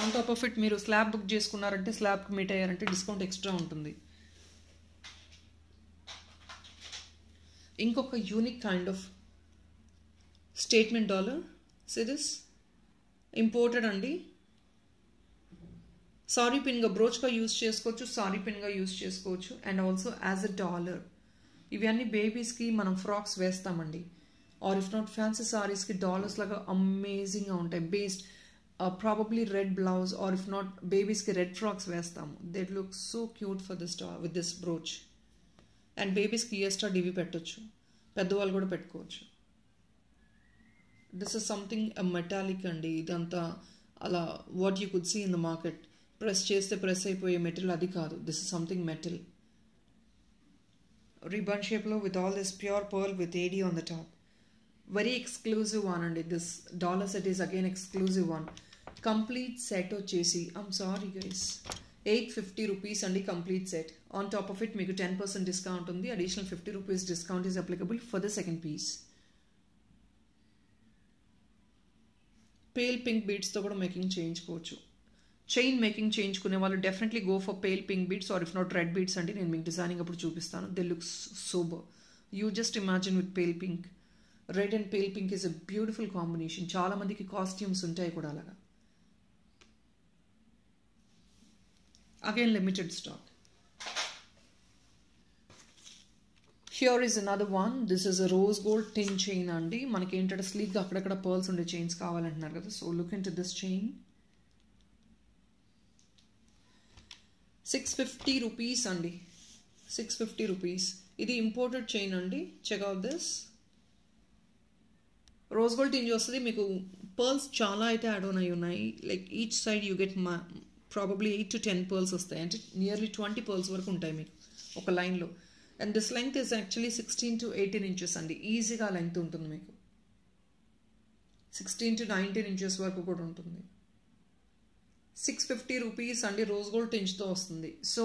[SPEAKER 1] ఆన్ టాప్ ఆఫ్ ఇట్ మీరు స్లాబ్ బుక్ చేసుకున్నారంటే, స్లాబ్కి మీట్ అయ్యారంటే డిస్కౌంట్ ఎక్స్ట్రా ఉంటుంది. ఇంకొక unique kind of statement dollar. See this imported అండి. సారీ పిన్గా బ్రోచ్గా యూజ్ చేసుకోవచ్చు, సారీ పిన్గా యూజ్ చేసుకోవచ్చు, and also as a dollar. ఇవి అన్ని బేబీస్కి మనం ఫ్రాక్స్ వేస్తామండి. ఆర్ ఇఫ్ నాట్ ఫ్యాన్సీ సారీస్కి డాలర్స్ లాగా అమేజింగ్గా ఉంటాయి. Based probably red blouse, or if not బేబీస్కి రెడ్ ఫ్రాక్స్ వేస్తాము. That look so cute for this with this brooch. And బేబీస్కి ఇయర్స్టా డివి పెట్టచ్చు, పెద్దవాళ్ళు కూడా పెట్టుకోవచ్చు. దిస్ ఇస్ సంథింగ్ మెటాలిక్ అండి. ఇదంతా అలా what you could see in the market. Press చేస్తే ప్రెస్ అయిపోయే మెటీరియల్ అది కాదు. This is something metal. Ribbon షేప్లో with all this pure pearl with AD on the top. Very exclusive one అండి. This dollar set is again exclusive one. Complete set వచ్చేసి సారీ గైస్, $850 అండి complete set. On top of it మీకు 10% డిస్కౌంట్ ఉంది. Additional $50 discount is applicable for the second piece. Pale pink బీడ్స్తో కూడా మేకింగ్ చేయించుకోవచ్చు. చైన్ మేకింగ్ చేయించుకునే వాళ్ళు definitely go for pale pink beads, or if not red beads అండి. నేను మీకు డిజైనింగ్ అప్పుడు చూపిస్తాను. They looks super. You just imagine with pale pink. Red and pale pink is a beautiful combination. చాలా మందికి కాస్ట్యూమ్స్ ఉంటాయి కూడా అలాగా. Again limited stock. Here is another one. This is a rose gold tinge chain అండి. మనకి ఏంటంటే స్లీక్గా అక్కడక్కడ పర్ల్స్ ఉండే చైన్స్ కావాలంటున్నారు కదా. So look into this chain. $650 అండి. $650. ఇది ఇంపోర్టెడ్ చైన్ అండి. Checkout this. Rose gold tinge వస్తుంది. మీకు పర్ల్స్ చాలా అయితే యాడ్ ఆన్ అయి ఉన్నాయి. Like each side you get probably 8 to 10 pearls వస్తాయి. అంటే నియర్లీ 20 పర్ల్స్ వరకు ఉంటాయి మీకు ఒక లైన్లో. And this length is actually 16 to 18 inches అండి. ఈజీగా లెంగ్త్ ఉంటుంది మీకు. 16 to 19 inches వరకు కూడా ఉంటుంది. $650 అండి. రోజ్ గోల్డ్ టింజ్తో వస్తుంది. So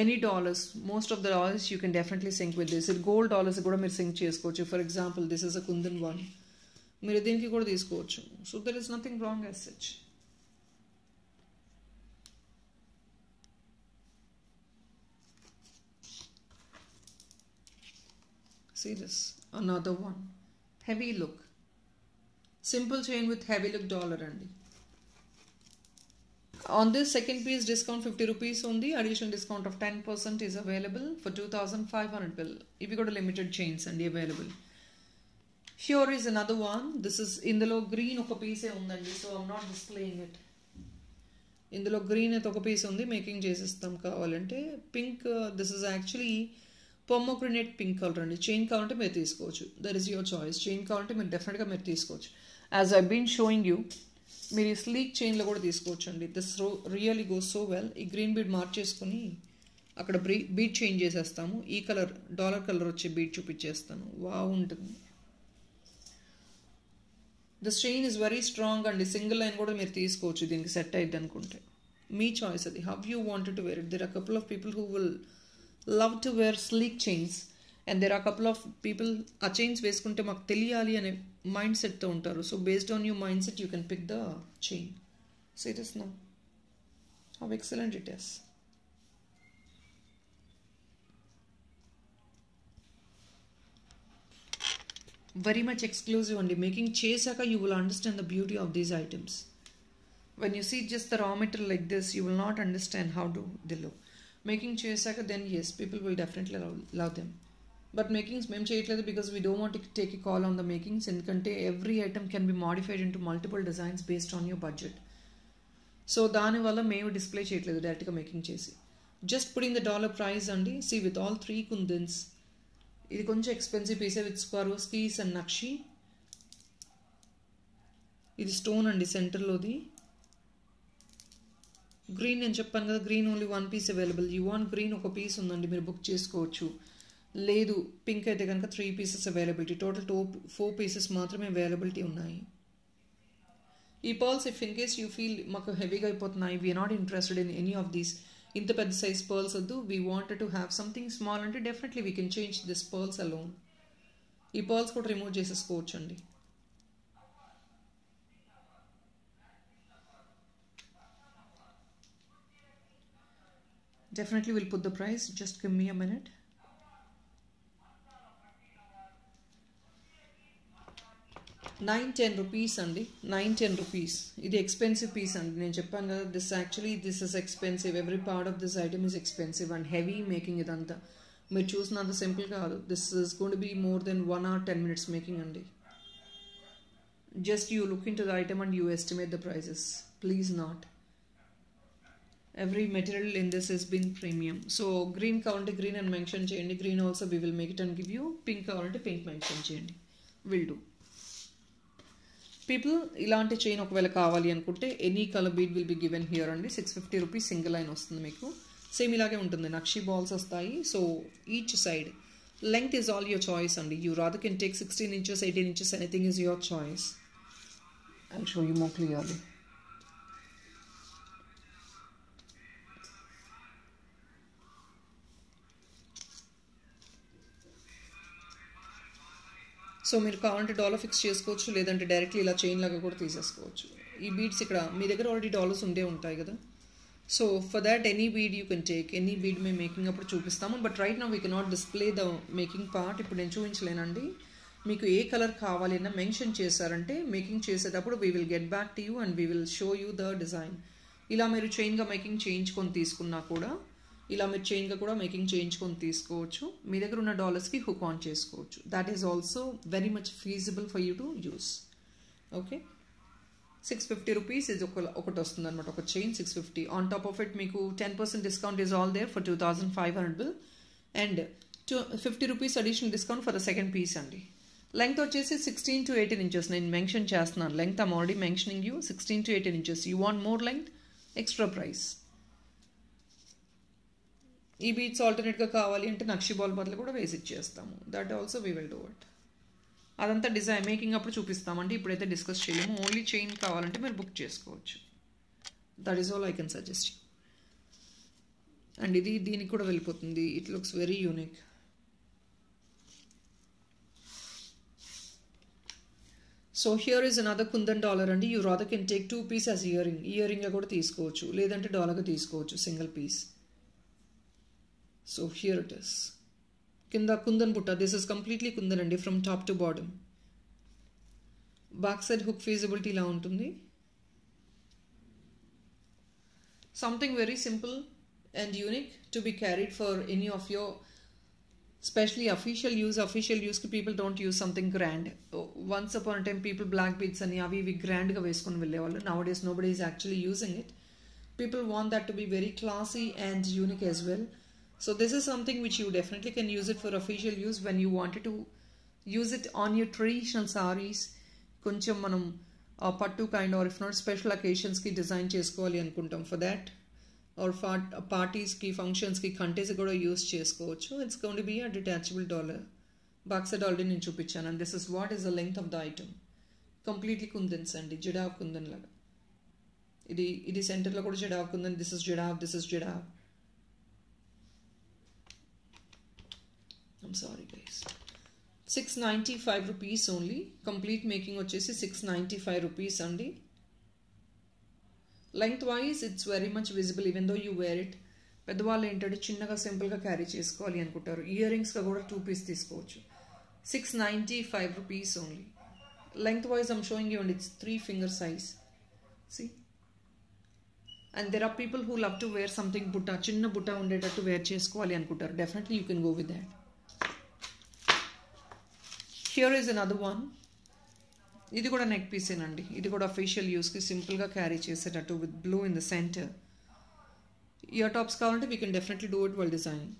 [SPEAKER 1] any dollars, most of the dollars you can definitely sync with this. ఇది గోల్డ్ డాలర్స్ కూడా మీరు సింక్ చేసుకోవచ్చు. For example this is a kundan one. మీరు దీనికి కూడా తీసుకోవచ్చు. So there is nothing wrong as such. See this, another one. Heavy look. Simple chain with heavy look dollar అండి. On this second piece discount $50 ఉంది. Additional discount of 10% is available for 2,500 bill. ఇవి కూడా limited chains అండి available. Here is another one. This is ఇందులో గ్రీన్ ఒక పీసే ఉందండి. So I'm not displaying it. ఇందులో గ్రీన్ అయితే ఒక పీస్ ఉంది. మేకింగ్ చేసిస్తాం కావాలంటే. Pink, this is actually pomegranate pink colour అండి. చైన్ కావాలంటే మీరు తీసుకోవచ్చు. That is your choice. Chain కావాలంటే మీరు డెఫినెట్గా మీరు తీసుకోవచ్చు. As I been showing you, మీరు ఈ స్లీక్ చైన్లో కూడా తీసుకోవచ్చు అండి. This really goes so well. ఈ గ్రీన్ బీడ్ మార్చేసుకొని అక్కడ బీడ్ చేంజ్ చేసేస్తాము. ఈ కలర్ డాలర్ కలర్ వచ్చే బీడ్ చూపించేస్తాను. బాగుంటుంది. This chain is very strong అండి. సింగిల్ లైన్ కూడా మీరు తీసుకోవచ్చు దీనికి సెట్ అయ్యిద్ది అనుకుంటే. మీ చాయిస్ అది. How you wanted to wear it. There are couple of people who will love to wear sleek chains, and there are a couple of people ఆ చైన్స్ వేసుకుంటే మాకు తెలియాలి అనే మైండ్ సెట్తో ఉంటారు. So based on your mind set you can pick the chain. So it is now how excellent it is. Very much exclusive అండి. మేకింగ్ చేశాక you will understand the beauty of these items. When you see just the raw material like this you will not understand how do the look. Making చేశాక then as people will definitely love them. But makings మేము చేయట్లేదు because we don't want to take a call on the makings. ఎందుకంటే every item can be modified into multiple designs based on your budget. So దానివల్ల మేము డిస్ప్లే చేయట్లేదు, డైరెక్ట్గా మేకింగ్ చేసి. Just putting the dollar price అండి. See with all 3 kundans. ఇది కొంచెం ఎక్స్పెన్సివ్ పీసే విత్ స్వారోస్కీస్ అండ్ నక్షి. ఇది స్టోన్ అండి సెంటర్లోది. గ్రీన్ నేను చెప్పాను కదా, green only 1 piece available. You want green ఒక పీస్ ఉందండి, మీరు బుక్ చేసుకోవచ్చు. లేదు పింక్ అయితే కనుక 3 పీసెస్ అవైలబిలిటీ. టోటల్ 4 పీసెస్ మాత్రమే అవైలబిలిటీ ఉన్నాయి. ఈ pearls if in case you feel మాకు హెవీగా అయిపోతున్నాయి, we're not interested in any of these, ఇంత పెద్ద సైజ్ పర్ల్స్ వద్దు, we wanted to have something small అంటే definitely we can change this pearls alone. ఈ పర్ల్స్ కూడా రిమూవ్ చేసేసుకోవచ్చు అండి. Definitely we'll put the price. Just give me a minute. ₹9-10 అండి. 9-10 రూపీస్. ఇది ఎక్స్పెన్సివ్ పీస్ అండి. నేను చెప్పాను కదా, this is expensive. Every part of this item is expensive and heavy making. ఇదంతా మీరు చూసినంత సింపుల్ కాదు. This is going to be more than 1 hour 10 minutes making అండి. Just you look into the item and you estimate the prices. Please not. Every material in this has been premium. So green kavalante green and mention cheyandi. Green also we will make it and give you. Pink kavalante pink mention cheyandi. Will do. People ilanti chain okavela kavali anukunte any color bead will be given here andi. ₹650 single line vastundi meeku. Same ilage untundi. Nakshi balls vastayi. So each side length is all your choice andi. You rather can take 16 inches, 18 inches, anything is your choice. I'll show you more clearly. So మీరు కావాలంటే డాలర్ ఫిక్స్ చేసుకోవచ్చు, లేదంటే డైరెక్ట్లీ ఇలా చైన్ లాగా కూడా తీసేసుకోవచ్చు. ఈ బీడ్స్ ఇక్కడ మీ దగ్గర ఆల్రెడీ డాలర్స్ ఉండే ఉంటాయి కదా. So for that any bead you can take. Any bead మేము మేకింగ్ అప్పుడు చూపిస్తాము. But right now we cannot display the making part. ఇప్పుడు నేను చూపించలేనండి. మీకు ఏ కలర్ కావాలి అన్న మెన్షన్ చేశారంటే మేకింగ్ చేసేటప్పుడు we will get back to you and we will show you the design. ఇలా మీరు చైన్గా మేకింగ్ చేయించుకొని తీసుకున్నా కూడా, ఇలా మీరు చైన్గా కూడా మేకింగ్ చేయించుకొని తీసుకోవచ్చు. మీ దగ్గర ఉన్న డాలర్స్కి హుక్ ఆన్ చేసుకోవచ్చు. That is also very much feasible for you to use. Okay, ₹650 ఇది ఒకటి వస్తుంది అనమాట. ఒక chain 650. On top of it మీకు 10% discount is all there for 2500 bill and ₹50 additional discount for the second piece అండి. లెంగ్త్ వచ్చేసి 16 to 18 inches. నేను మెన్షన్ చేస్తున్నాను length. I'm already mentioning you 16 to 18 inches. You want more length, extra price. ఈ బీట్స్ ఆల్టర్నేట్గా కావాలి అంటే నక్షి బాల్ బదులు కూడా వేసి ఇచ్చేస్తాము. That also we will do it. అదంతా డిజైన్ మేకింగ్ అప్పుడు చూపిస్తామంటే ఇప్పుడైతే డిస్కస్ చేయలేము. ఓన్లీ చైన్ కావాలంటే మీరు బుక్ చేసుకోవచ్చు. That is all I can suggest. And ఇది దీనికి కూడా వెళ్ళిపోతుంది. It looks very unique. So here is another kundan dollar అండి. You rather can take 2 piece as earring. ఇయరింగ్గా కూడా తీసుకోవచ్చు, లేదంటే డాలర్గా తీసుకోవచ్చు single piece. So here it is. Kinda kundan butta. This is completely kundan andi from top to bottom. Back side hook feasibility la untundi. Something very simple and unique to be carried for any of your, especially official use. Official use ki people don't use something grand. Once upon a time people black beads ani avi grand ga veskoni vellevallu. Nowadays nobody is actually using it. People want that to be very classy and unique as well. So this is something which you definitely can use it for official use when you wanted to use it on your traditional sarees. Koncham manam pattu kind or if not special occasions ki design chesukovali anukuntam. For that or for parties ki functions ki contest kuda use chesukochu. It's going to be a detachable dollar. Back side already nenu chupichanu and this is what is the length of the item. Completely kundans andi, jadav kundan laga. Idi center lo kuda jadav kundan. This is jadav. I'm sorry guys. ₹695 only. Complete making వచ్చేసి ₹695 అండి. Length wise it's very much visible even though you wear it. పెద్దవాళ్ళు ఏంటంటే చిన్నగా సింపుల్గా క్యారీ చేసుకోవాలి అనుకుంటారు. ఇయర్ రింగ్స్గా కూడా 2 పీస్ తీసుకోవచ్చు. 695 rupees only. Lengthwise I'm showing you, and it's 3 finger size. See? And there are people who love to wear something butta, chinna butta undettattu wear chesukovali anukuntaru. Definitely you can go with that. Here is another one. ఇది కూడా నెక్ పీస్ ఏనండి. ఇది కూడా ఫేషియల్ యూస్కి సింపుల్గా క్యారీ చేసేటట్టు with blue in the centre. Ear tops కావాలంటే we can definitely do it while designing.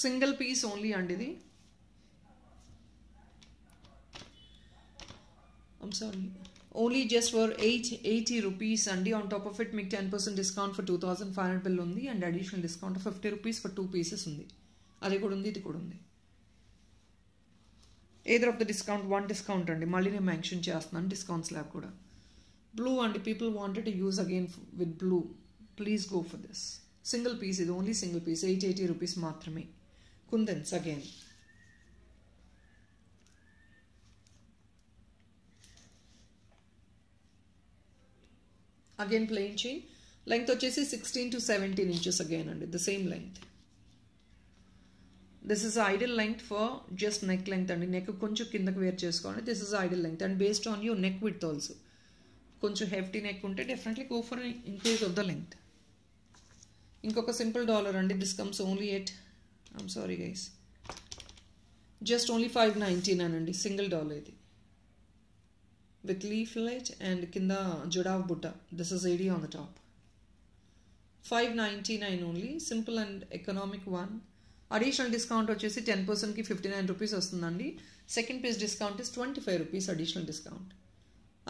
[SPEAKER 1] Single piece only అండి ఇది. I'm sorry, only just for 880 rupees అండి. ఆన్ టాప్ ఆఫ్ ఇట్ మీకు 10% డిస్కౌంట్ ఫర్ 2500 బిల్ ఉంది, and additional discount 50 rupees for 2 pieces ఉంది. అది కూడా ఉంది, ఇది కూడా ఉంది. Either of the discount 1 discount అండి. మళ్ళీ నేను మెన్షన్ చేస్తున్నాను డిస్కౌంట్ స్లాబ్ కూడా. బ్లూ అండి, people wanted to use again with blue. Please go for this. Single piece, ఇది ఓన్లీ సింగిల్ పీస్, 880 rupees మాత్రమే. Kundans again. Again plain chain. Length వచ్చేసి 16 to 17 inches అగైన్ అండి, the same length. This is ideal length for just neck length అండి. నెక్ కొంచెం కిందకి వేర్ చేసుకోండి. This is ideal length and based on your neck width also. కొంచెం హెఫ్టీ నెక్ ఉంటే definitely go for increase of the length. ఇంకొక సింపుల్ డాలర్ అండి. This comes only at, I'm sorry guys, just only 599 అండి. సింగిల్ డాలర్ ఇది with leaflet and kinda judav butta. This is AD on the top. 599 only. Simple and economic one. Additional discount వచ్చేసి 10% కి 59 rupees వస్తుందండి. Second piece discount is 25 rupees additional discount.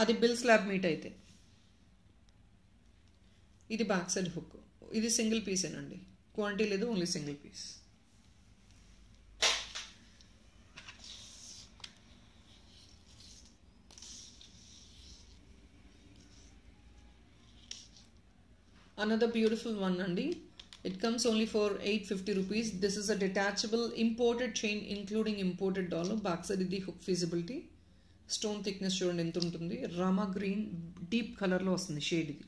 [SPEAKER 1] అది బిల్ స్లాబ్ మీట్ అయితే. ఇది బ్యాక్ సైడ్ హుక్. ఇది సింగిల్ పీసేనండి, క్వాంటిటీ లేదు, only single piece. Another beautiful one andi. It comes only for 850 rupees. This is a detachable imported chain including imported dollar. Back side idi hook feasibility. Stone thickness chudandi enta untundi. Rama green deep color lo vastundi shade idi.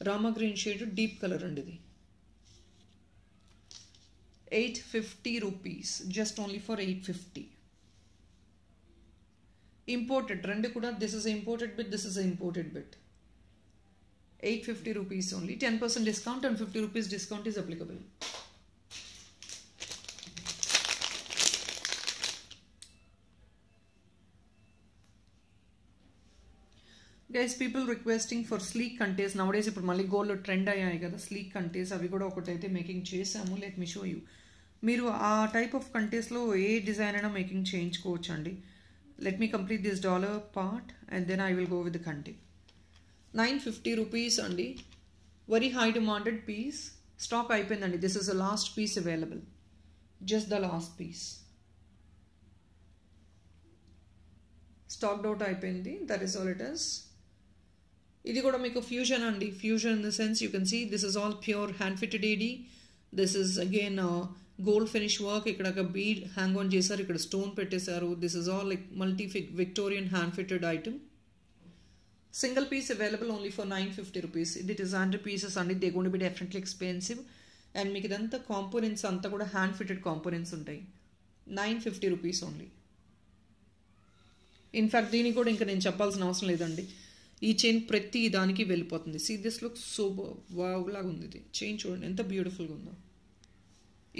[SPEAKER 1] Rama green shade deep color andi idi. 850 rupees. Just only for 850. Imported rendu kuda. This is a imported bit, this is a imported bit. 850 rupees only. 10% discount and 50 rupees discount is applicable. Guys, people requesting for sleek contays. Nowadays ఇప్పుడు మళ్ళీ గోల్డ్ ట్రెండ్ అయ్యాయి కదా స్లీక్ కంటేస్. అవి కూడా ఒకటైతే మేకింగ్ చేసాము. Let me show you. మీరు ఆ టైప్ ఆఫ్ కంటేస్లో ఏ డిజైన్ అయినా మేకింగ్ చేయించుకోవచ్చు అండి. Let me complete this dollar part and then I will go with the kante. 950 rupees అండి. Very high demanded piece. Stock అయిపోయిందండి. This is the last piece available. Just the last piece. Stocked out అయిపోయింది. That is all it is. ఇది కూడా మీకు ఫ్యూజన్ అండి. Fusion in the sense you can see this is all pure hand fitted AD. This is again gold finish work. ఇక్కడ ఒక బీడ్ హ్యాంగ్ ఆన్ చేశారు, ఇక్కడ స్టోన్ పెట్టేశారు. This is all like multi Victorian hand fitted item. Single piece available only for 950 rupees. It is 100 pieces and they're going to be definitely expensive. And మీకు ఇదంతా కాంపోనెంట్స్ అంతా కూడా హ్యాండ్ ఫిటెడ్ కాంపోనెంట్స్ ఉంటాయి. 950 rupees only. ఇన్ఫ్యాక్ట్ దీనికి కూడా ఇంకా నేను చెప్పాల్సిన అవసరం లేదండి. ఈ చైన్ ప్రతి దానికి వెళ్ళిపోతుంది. See this look so wow లాగా ఉంది. ఇది చైన్ చూడండి ఎంత బ్యూటిఫుల్గా ఉందో.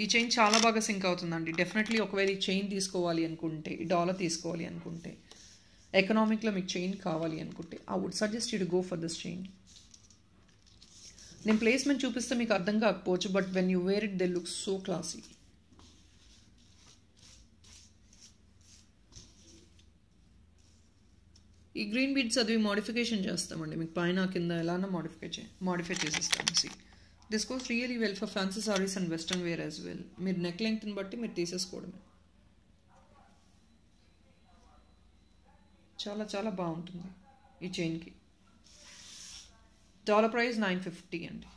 [SPEAKER 1] ఈ చైన్ చాలా బాగా సింక్ అవుతుందండి. డెఫినెట్లీ ఒకవేళ ఈ చైన్ తీసుకోవాలి అనుకుంటే, ఈ డాలర్ తీసుకోవాలి అనుకుంటే, ఎకనామిక్లో మీకు చైన్ కావాలి అనుకుంటే I would suggest you to go for this chain. నేను ప్లేస్మెంట్ చూపిస్తే మీకు అర్థం కాకపోవచ్చు, but when you wear it they look so classy. ఈ గ్రీన్ బీడ్స్ అది మోడిఫికేషన్ చేస్తామండి. మీకు పైన కింద ఎలానో మోడిఫై చేసేస్తాము. See this goes really well for fancy sarees and western wear as well. మీరు నెక్ లెంగ్త్ని బట్టి మీరు తీసేసుకోవడమే. చాలా చాలా బాగుంటుంది ఈ చైన్కి. డాలర్ ప్రైస్ 950 అండి.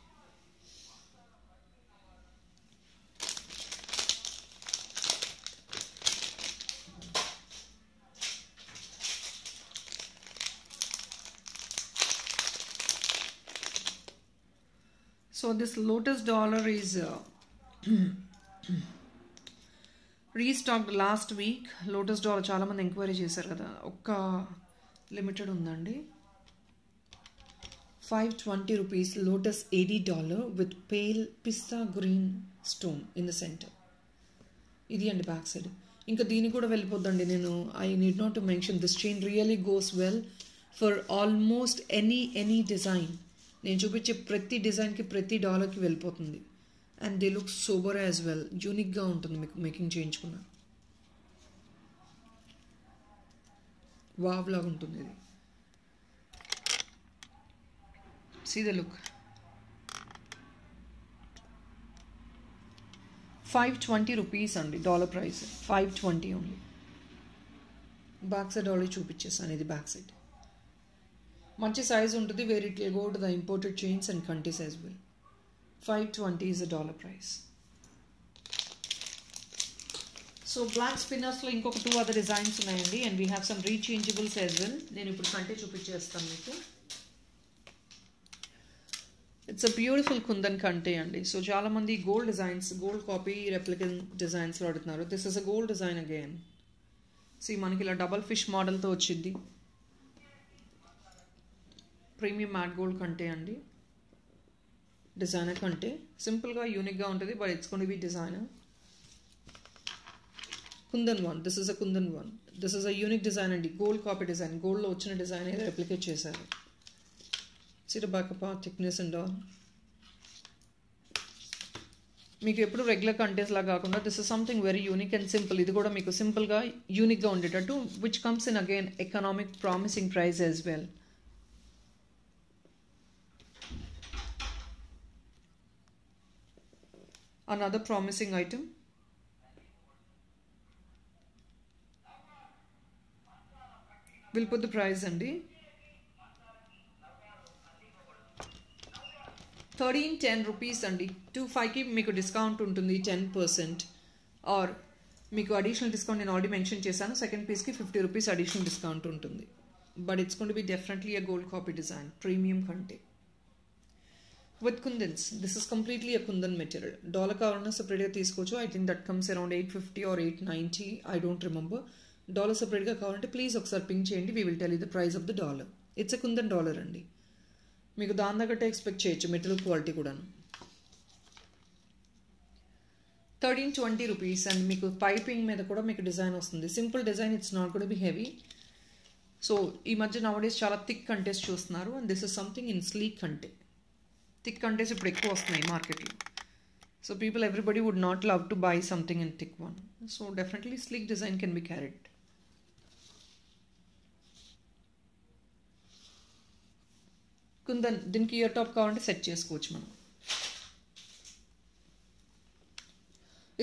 [SPEAKER 1] So this lotus dollar is restocked last week. Lotus dollar చాలామంది ఎంక్వైరీ చేశారు కదా, ఒక్క లిమిటెడ్ ఉందండి. 520 rupees lotus $80 with pale pista green stone in the center. ఇది అండి బ్యాక్ సైడ్. ఇంకా దీనికి కూడా వెళ్ళిపోద్దండి. నేను I need not to mention this chain really goes well for almost any design. నేను చూపించే ప్రతి డిజైన్కి ప్రతి డాలర్కి వెళ్ళిపోతుంది. And they look sober as well. యూనిక్గా ఉంటుంది మీకు మేకింగ్ చేయించుకున్న. వావ్ లాగా ఉంటుంది ఇది. See the look. 520 rupees అండి dollar price. 520 only. Back side already చూపించేసాను. ఇది బ్యాక్ సైడ్. మంచి సైజ్ ఉంటుంది. Where it will go to the imported chains and countries as well. 520 is the dollar price. So black స్పిన్నర్స్లో ఇంకొక 2 other డిజైన్స్ ఉన్నాయండి. And we have some rechangeables as well. నేను ఇప్పుడు కంటే చూపించేస్తాను మీకు. ఇట్స్ అ బ్యూటిఫుల్ కుందన్ కంటే అండి. సో చాలామంది గోల్డ్ డిజైన్స్, గోల్డ్ కాపీ రెప్లికన్ డిజైన్స్లో అడుగుతున్నారు. This is a gold design again. So మనకి ఇలా డబల్ ఫిష్ మోడల్తో వచ్చింది. ప్రీమియం మ్యాట్ గోల్డ్ కంటే అండి. డిజైనర్ కంటే సింపుల్గా యూనిక్గా ఉంటుంది, but it's gonna to be designer. Kundan one. This is a kundan one. This is a unique design అండి. Gold copy design. గోల్డ్లో వచ్చిన డిజైన్ ఏదో రెప్లికేట్ చేశారు. See the back part, thickness and all. మీకు ఎప్పుడు రెగ్యులర్ కంటెంట్స్ లా కాకుండా this is something very unique and simple. ఇది కూడా మీకు సింపుల్గా యూనిక్గా ఉండేటట్టు, which comes in again economic promising price as well. Another promising item. We'll put the price అండి. 1310 rupees అండి. 25కి మీకు డిస్కౌంట్ ఉంటుంది 10%. ఆర్ మీకు అడిషనల్ డిస్కౌంట్ నేను ఆల్రెడీ మెన్షన్ చేశాను. సెకండ్ పీస్కి 50 rupees అడిషనల్ డిస్కౌంట్ ఉంటుంది. But it's going to be definitely a gold copy design. Premium kante with kundans. This is completely a kundan material. Dollar కావాలన్నా సపరేట్గా తీసుకోవచ్చు. I think that comes around 850 or 890. I don't remember. Dollar సపరేట్గా కావాలంటే ప్లీజ్ ఒకసారి పింక్ చేయండి. We will tell you the price of the dollar. It's a kundan dollar అండి. మీకు దాని దగ్గర ఎక్స్పెక్ట్ చేయొచ్చు మెటీరియల్ క్వాలిటీ కూడాను. 1320 rupees. అండ్ మీకు పైపింగ్ మీద కూడా మీకు డిజైన్ వస్తుంది. Simple design. It's not gonna be heavy. So ఈ మధ్య నవడేస్ చాలా థిక్ కంటెస్ట్ చూస్తున్నారు. And this is something in sleek kante. Thick kantes ఇప్పుడు ఎక్కువ వస్తున్నాయి మార్కెట్లో. So people everybody would not love to buy something in thick one. So definitely sleek design can be carried. Kundan. దీనికి ఇయర్ టాప్ కావాలంటే సెట్ చేసుకోవచ్చు మనం.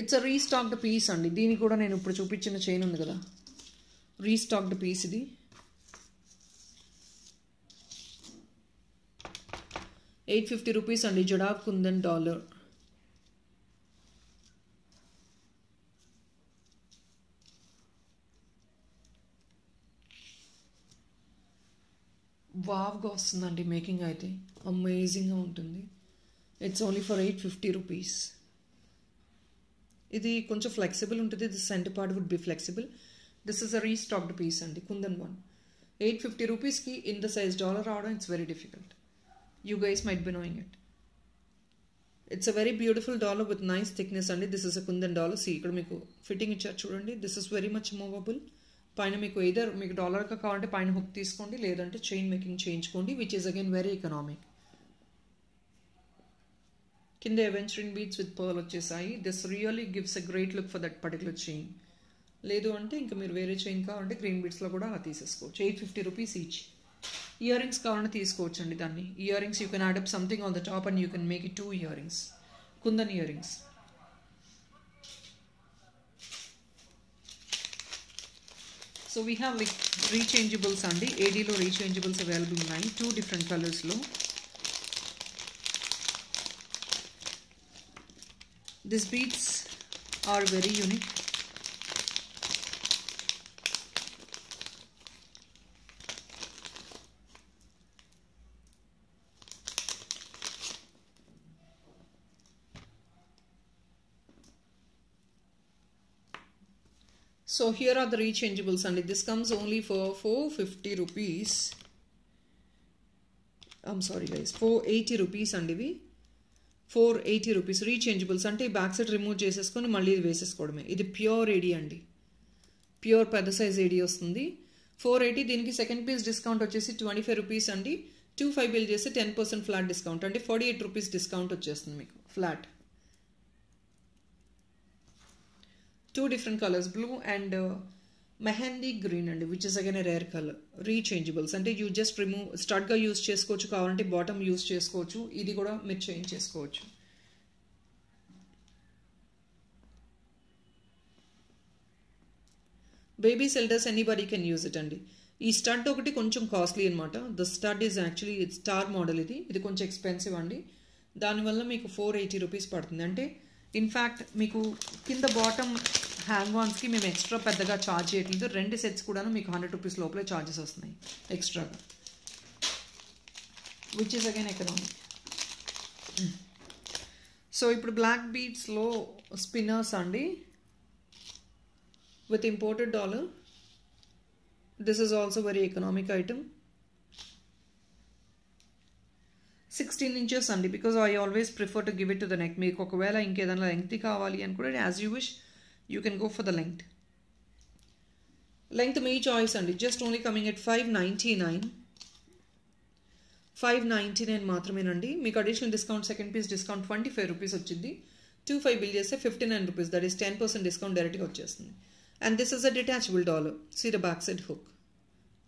[SPEAKER 1] ఇట్స్ అ రీస్టాక్డ్ పీస్ అండి. దీనికి కూడా నేను ఇప్పుడు చూపించిన చైన్ ఉంది కదా, రీస్టాక్డ్ పీస్ ఇది. $850 అండి. జడాబ్ కుందన్ డాలర్. వావ్గా వస్తుందండి మేకింగ్ అయితే. అమేజింగ్గా ఉంటుంది. It's only for 850 rupees. ఇది కొంచెం ఫ్లెక్సిబుల్ ఉంటుంది. This centre part would be flexible. This is a restocked piece అండి. కుందన్ వన్. 850 rupeesకి ఇన్ ద సైజ్ డాలర్ రావడం it's very difficult. You guys might be knowing it. It's a very beautiful dollar with nice thickness అండి. This is a kundan dollar. See ఇక్కడ మీకు ఫిట్టింగ్ ఇచ్చారు చూడండి. This is very much movable. పైన మీకు ఎయిదర్ మీకు డాలర్గా కావాలంటే పైన హుక్ తీసుకోండి, లేదంటే చైన్ మేకింగ్ చేయించుకోండి, which is again very economic. కింద ఎవెంచరింగ్ బీడ్స్ విత్ పర్ల్ వచ్చేసాయి. This really gives a great look for that particular chain. లేదు అంటే ఇంకా మీరు వేరే చైన్ కావాలంటే గ్రీన్ బీడ్స్లో కూడా అలా తీసేసుకోవచ్చు. 850 rupees ఈచ్. ఇయర్ రింగ్స్ కావాలంటే తీసుకోవచ్చు అండి దాన్ని. Earrings you can add up something on the top and you can make it 2 earrings. Kundan earrings. So we have like rechangeables అండి. ఏడీలో రీచేంజబుల్స్ అవైలబుల్ ఉన్నాయి 2 different కలర్స్లో. This beads are very unique. So here are the rechangeables and this comes only for 450 rupees. I'm sorry guys, 480 rupees and ivi 480 rupees rechangeables అంటే ఈ బ్యాక్ సైడ్ రిమూవ్ చేసేసుకొని మళ్ళీ ఇది వేసేసుకోవడమే. ఇది ప్యూర్ ఏడీ అండి, ప్యూర్ పెద్ద సైజ్ ఏడీ వస్తుంది. 480. దీనికి సెకండ్ పీస్ డిస్కౌంట్ వచ్చేసి 25 రూపీస్ అండి. 25 బిల్ చేస్తే 10% ఫ్లాట్ డిస్కౌంట్ అంటే 48 రూపీస్ డిస్కౌంట్ వచ్చేస్తుంది మీకు flat. 2 different colors, blue and mehndi green అండి, which is again a rare colour. Rechangeables అంటే యూ జస్ట్ రిమూవ్ స్టార్ట్గా యూజ్ చేసుకోవచ్చు, కావాలంటే బాటమ్ యూజ్ చేసుకోవచ్చు. ఇది కూడా మీరు చేంజ్ చేసుకోవచ్చు. Babies elders anybody can use it అండి. ఈ స్టడ్ ఒకటి కొంచెం కాస్ట్లీ అనమాట. The stud is actually star model. ఇది కొంచెం ఎక్స్పెన్సివ్ అండి. దానివల్ల మీకు 480 రూపీస్ పడుతుంది. అంటే ఇన్ఫ్యాక్ట్ మీకు కింద బాటమ్ హ్యాంగ్ ఆన్స్కి మేము ఎక్స్ట్రా పెద్దగా ఛార్జ్ చేయట్లేదు. 2 సెట్స్ కూడా మీకు 100 రూపీస్ లోపలే ఛార్జెస్ వస్తున్నాయి ఎక్స్ట్రాగా, which is again economic. So ఇప్పుడు బ్లాక్ బీడ్స్లో స్పిన్నర్స్ అండి with imported dollar. This is also very economic item. 16 inches అండి, because I always prefer to give it to the neck. మీకు ఒకవేళ ఇంకేదైనా లెంగ్త్ కావాలి అనుకుంటే as you wish you can go for the length. Length మీ చాయిస్ అండి. Just only coming at 599. 599 మాత్రమేనండి. మీకు additional discount second piece discount 25 rupees వచ్చింది. 25 బిల్ చేస్తే 59 రూపీస్, దట్ ఈస్ 10% డిస్కౌంట్ డైరెక్ట్గా వచ్చేస్తుంది. And this is a detachable dollar. See the backside hook.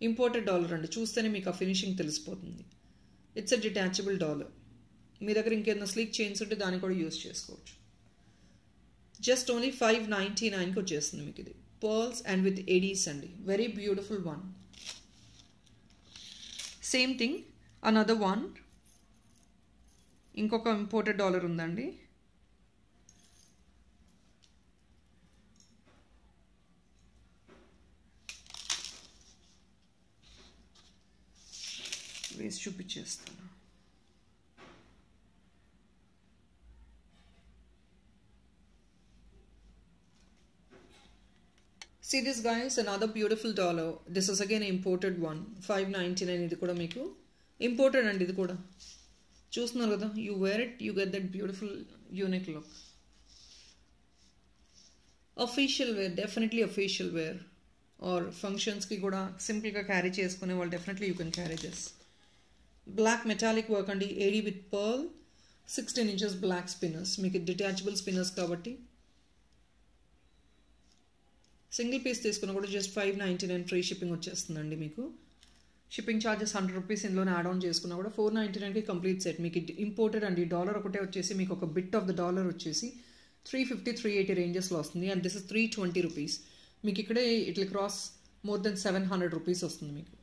[SPEAKER 1] Imported dollar అండి, చూస్తేనే మీకు ఆ ఫినిషింగ్ తెలిసిపోతుంది. It's a detachable dollar. మీ దగ్గర ఇంకేదైనా స్లీక్ చైన్స్ ఉంటే దాన్ని కూడా యూజ్ చేసుకోవచ్చు. జస్ట్ ఓన్లీ 599కి వచ్చేస్తుంది మీకు ఇది. పర్ల్స్ అండ్ విత్ ఎడీస్ అండి, very beautiful one. Same thing another one. ఇంకొక ఇంపోర్టెడ్ డాలర్ ఉందండి. వేసి చూపించేస్తాను. See this guys, another beautiful dollar. This is again imported one. 599. ఇది కూడా మీకు ఇంపోర్టెడ్ అండి. ఇది కూడా చూస్తున్నారు కదా, you wear it, you get that beautiful unique look. Official wear, definitely official wear. Or functions ki kuda simple ga carry cheskune వాళ్ళు definitely you can carry this. Black metallic work అండి, AD with pearl, 16 inches black spinners. మీకు detachable spinners కాబట్టి సింగిల్ పీస్ తీసుకున్నా కూడా జస్ట్ 599 ఫ్రీ షిప్పింగ్ వచ్చేస్తుందండి. మీకు షిప్పింగ్ ఛార్జెస్ 100 రూపీస్ ఇందులోనే యాడ్ ఆన్ చేసుకున్నా కూడా 499కి కంప్లీట్ సెట్. మీకు ఇంపోర్టెడ్ అండి. డాలర్ ఒకటే వచ్చేసి మీకు ఒక బిట్ ఆఫ్ ద డాలర్ వచ్చేసి 350 380 రేంజెస్లో వస్తుంది. And this is 320 rupees. మీకు ఇక్కడే ఇట్లా క్రాస్ మోర్ దెన్ 700 రూపీస్ వస్తుంది. మీకు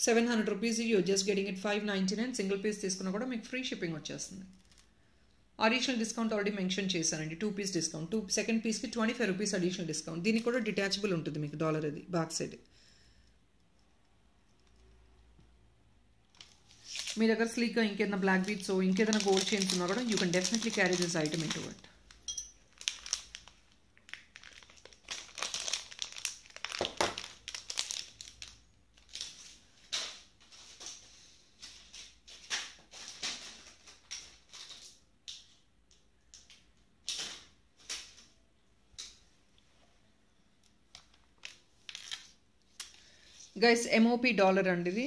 [SPEAKER 1] 700 rupees you just getting it 599. Single piece తీసుకున్నా కూడా మీకు ఫ్రీ షిప్పింగ్ వచ్చేస్తుంది. అడిషనల్ డిస్కౌంట్ ఆల్రెడీ మెన్షన్ చేశానండి. 2 పీస్ డిస్కౌంట్, సెకండ్ పీస్కి 25 రూపీస్ అడిషనల్ డిస్కౌంట్. దీనికి కూడా డిటాచబుల్ ఉంటుంది మీకు డాలర్. అది బ్యాక్ సైడ్. మీ దగ్గర స్లీక్గా ఇంకేదైనా బ్లాక్ బీట్స్ ఇంకేదైనా గోల్డ్ చైన్స్ ఉన్నా కూడా you can definitely carry this item into it. Guys MOP dollar అండి ఇది.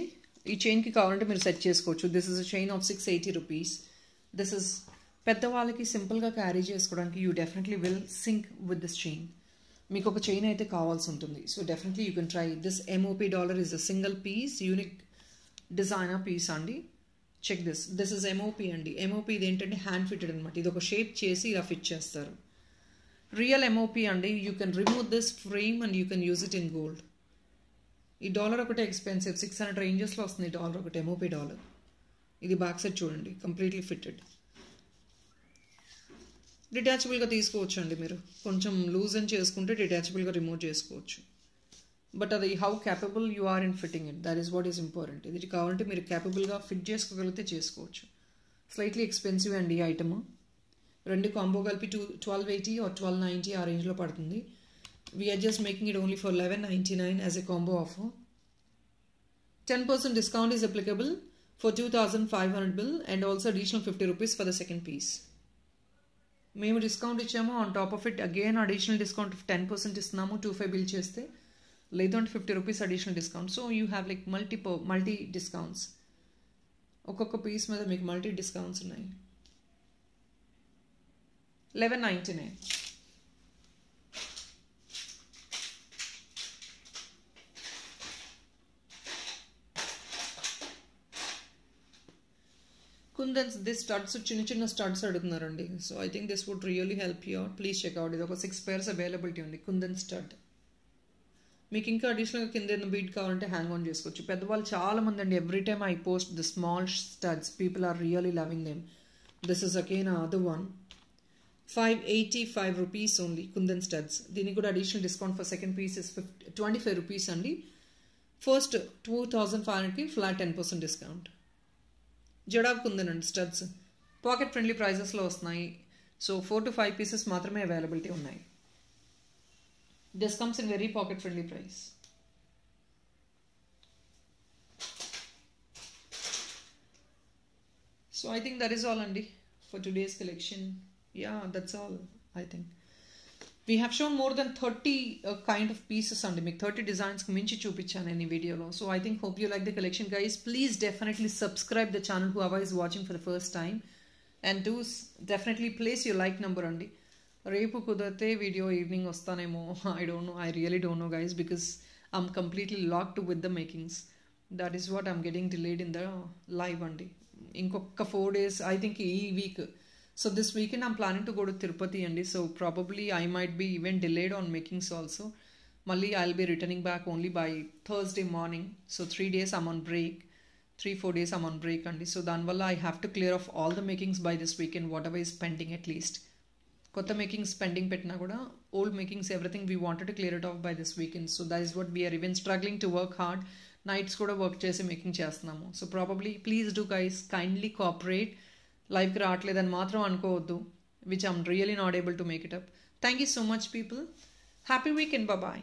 [SPEAKER 1] ఈ చైన్కి కావాలంటే మీరు సెట్ చేసుకోవచ్చు. This is a chain of 680 rupees. This is పెద్దవాళ్ళకి సింపుల్గా క్యారీ చేసుకోవడానికి you definitely will sync with this chain. మీకు ఒక చైన్ అయితే కావాల్సి ఉంటుంది. So definitely you can try this. MOP dollar is a single piece unique designer piece అండి. Check this. This is MOP అండి. ఎంఓపి ఇది ఏంటంటే హ్యాండ్ ఫిటెడ్ అనమాట. ఇది ఒక షేప్ చేసి ఇలా ఫిట్ చేస్తారు. రియల్ ఎంఓపి అండి. You can remove this frame and you can use it in gold. ఈ డాలర్ ఒకటే ఎక్స్పెన్సివ్, 600 రేంజెస్లో వస్తుంది డాలర్ ఒకటి. MOP dollar. ఇది బ్యాక్ సైడ్ చూడండి, కంప్లీట్లీ ఫిట్టెడ్. డిటాచబుల్గా తీసుకోవచ్చు అండి. మీరు కొంచెం లూజ్ అని చేసుకుంటే డిటాచబుల్గా రిమూవ్ చేసుకోవచ్చు. బట్ అది how capable you are in fitting it, that is what is important. ఇది కావాలంటే మీరు క్యాపబుల్గా ఫిట్ చేసుకోగలిగితే చేసుకోవచ్చు. స్లైట్లీ ఎక్స్పెన్సివ్ అండి ఈ ఐటమ్. రెండు కాంబో కలిపి 1280 or 1290 ఆ రేంజ్లో పడుతుంది. We're just making it only for 1199 as a combo offer. 10% discount is applicable for 2500 bill and also additional 50 rupees for the second piece. మేము డిస్కౌంట్ ఇచ్చాము, on top of it again additional discount 10% ఇస్తున్నాము 25 బిల్ చేస్తే, లేదంటే 50 rupees additional discount. So you have like multi discounts. ఒక్కొక్క పీస్ మీద మీకు మల్టీ డిస్కౌంట్స్ ఉన్నాయి. 1199. కుందన్స్ దిస్ స్టడ్స్ చిన్న స్టడ్స్ అడుగుతున్నారండి. So I think this would really help you out. Please checkout. ఇది ఒక 6 pairs అవైలబిలిటీ ఉంది కుందన్ స్టడ్. మీకు ఇంకా అడిషనల్గా కింద బీట్ కావాలంటే హ్యాంగ్ ఆన్ చేసుకోవచ్చు. పెద్దవాళ్ళు చాలా మంది అండి, every time I post the small studs, people are really loving them. This is again other one. 585 rupees only kundan studs. దీనికి కూడా additional discount for second piece is 25 rupees అండి. ఫస్ట్ 2500కి ఫ్లాట్ 10% డిస్కౌంట్. జడాబ్ కుందన్ అండి స్టడ్స్ పాకెట్ ఫ్రెండ్లీ ప్రైజెస్లో వస్తున్నాయి. సో 4 to 5 pieces మాత్రమే అవైలబిలిటీ ఉన్నాయి. This comes in very pocket friendly price. So I think that is all అండి for today's collection. Yeah, that's all I think. We have shown more than 30 kind of pieces and make 30 designs minchi chupichanu in video lo. So I think hope you like the collection guys. Please definitely subscribe the channel whoever is watching for the first time, and do definitely place your like number andi. Repu kudarte video evening ostanemo. I don't know, I really don't know guys, because I'm completely locked with the makings. That is what I'm getting delayed in the live andi. Inkokka 4 days I think ee week. So this weekend I'm planning to go to Tirupati andi. So probably I might be even delayed on makings also. Malli I'll be returning back only by Thursday morning. So 3 days I'm on break. 3-4 days I'm on break andi. So danvalla I have to clear off all the makings by this weekend, whatever is pending at least. Kotta makings pending petna kuda, old makings everything we wanted to clear it off by this weekend. So that is what we are even struggling to work hard. Nights kuda work chesi making chestunnamo. So probably please do guys kindly cooperate. లైవ్కి రావట్లేదని మాత్రం అనుకోవద్దు, which I'm really not able to make it up. Thank you so much people. Happy weekend. Bye.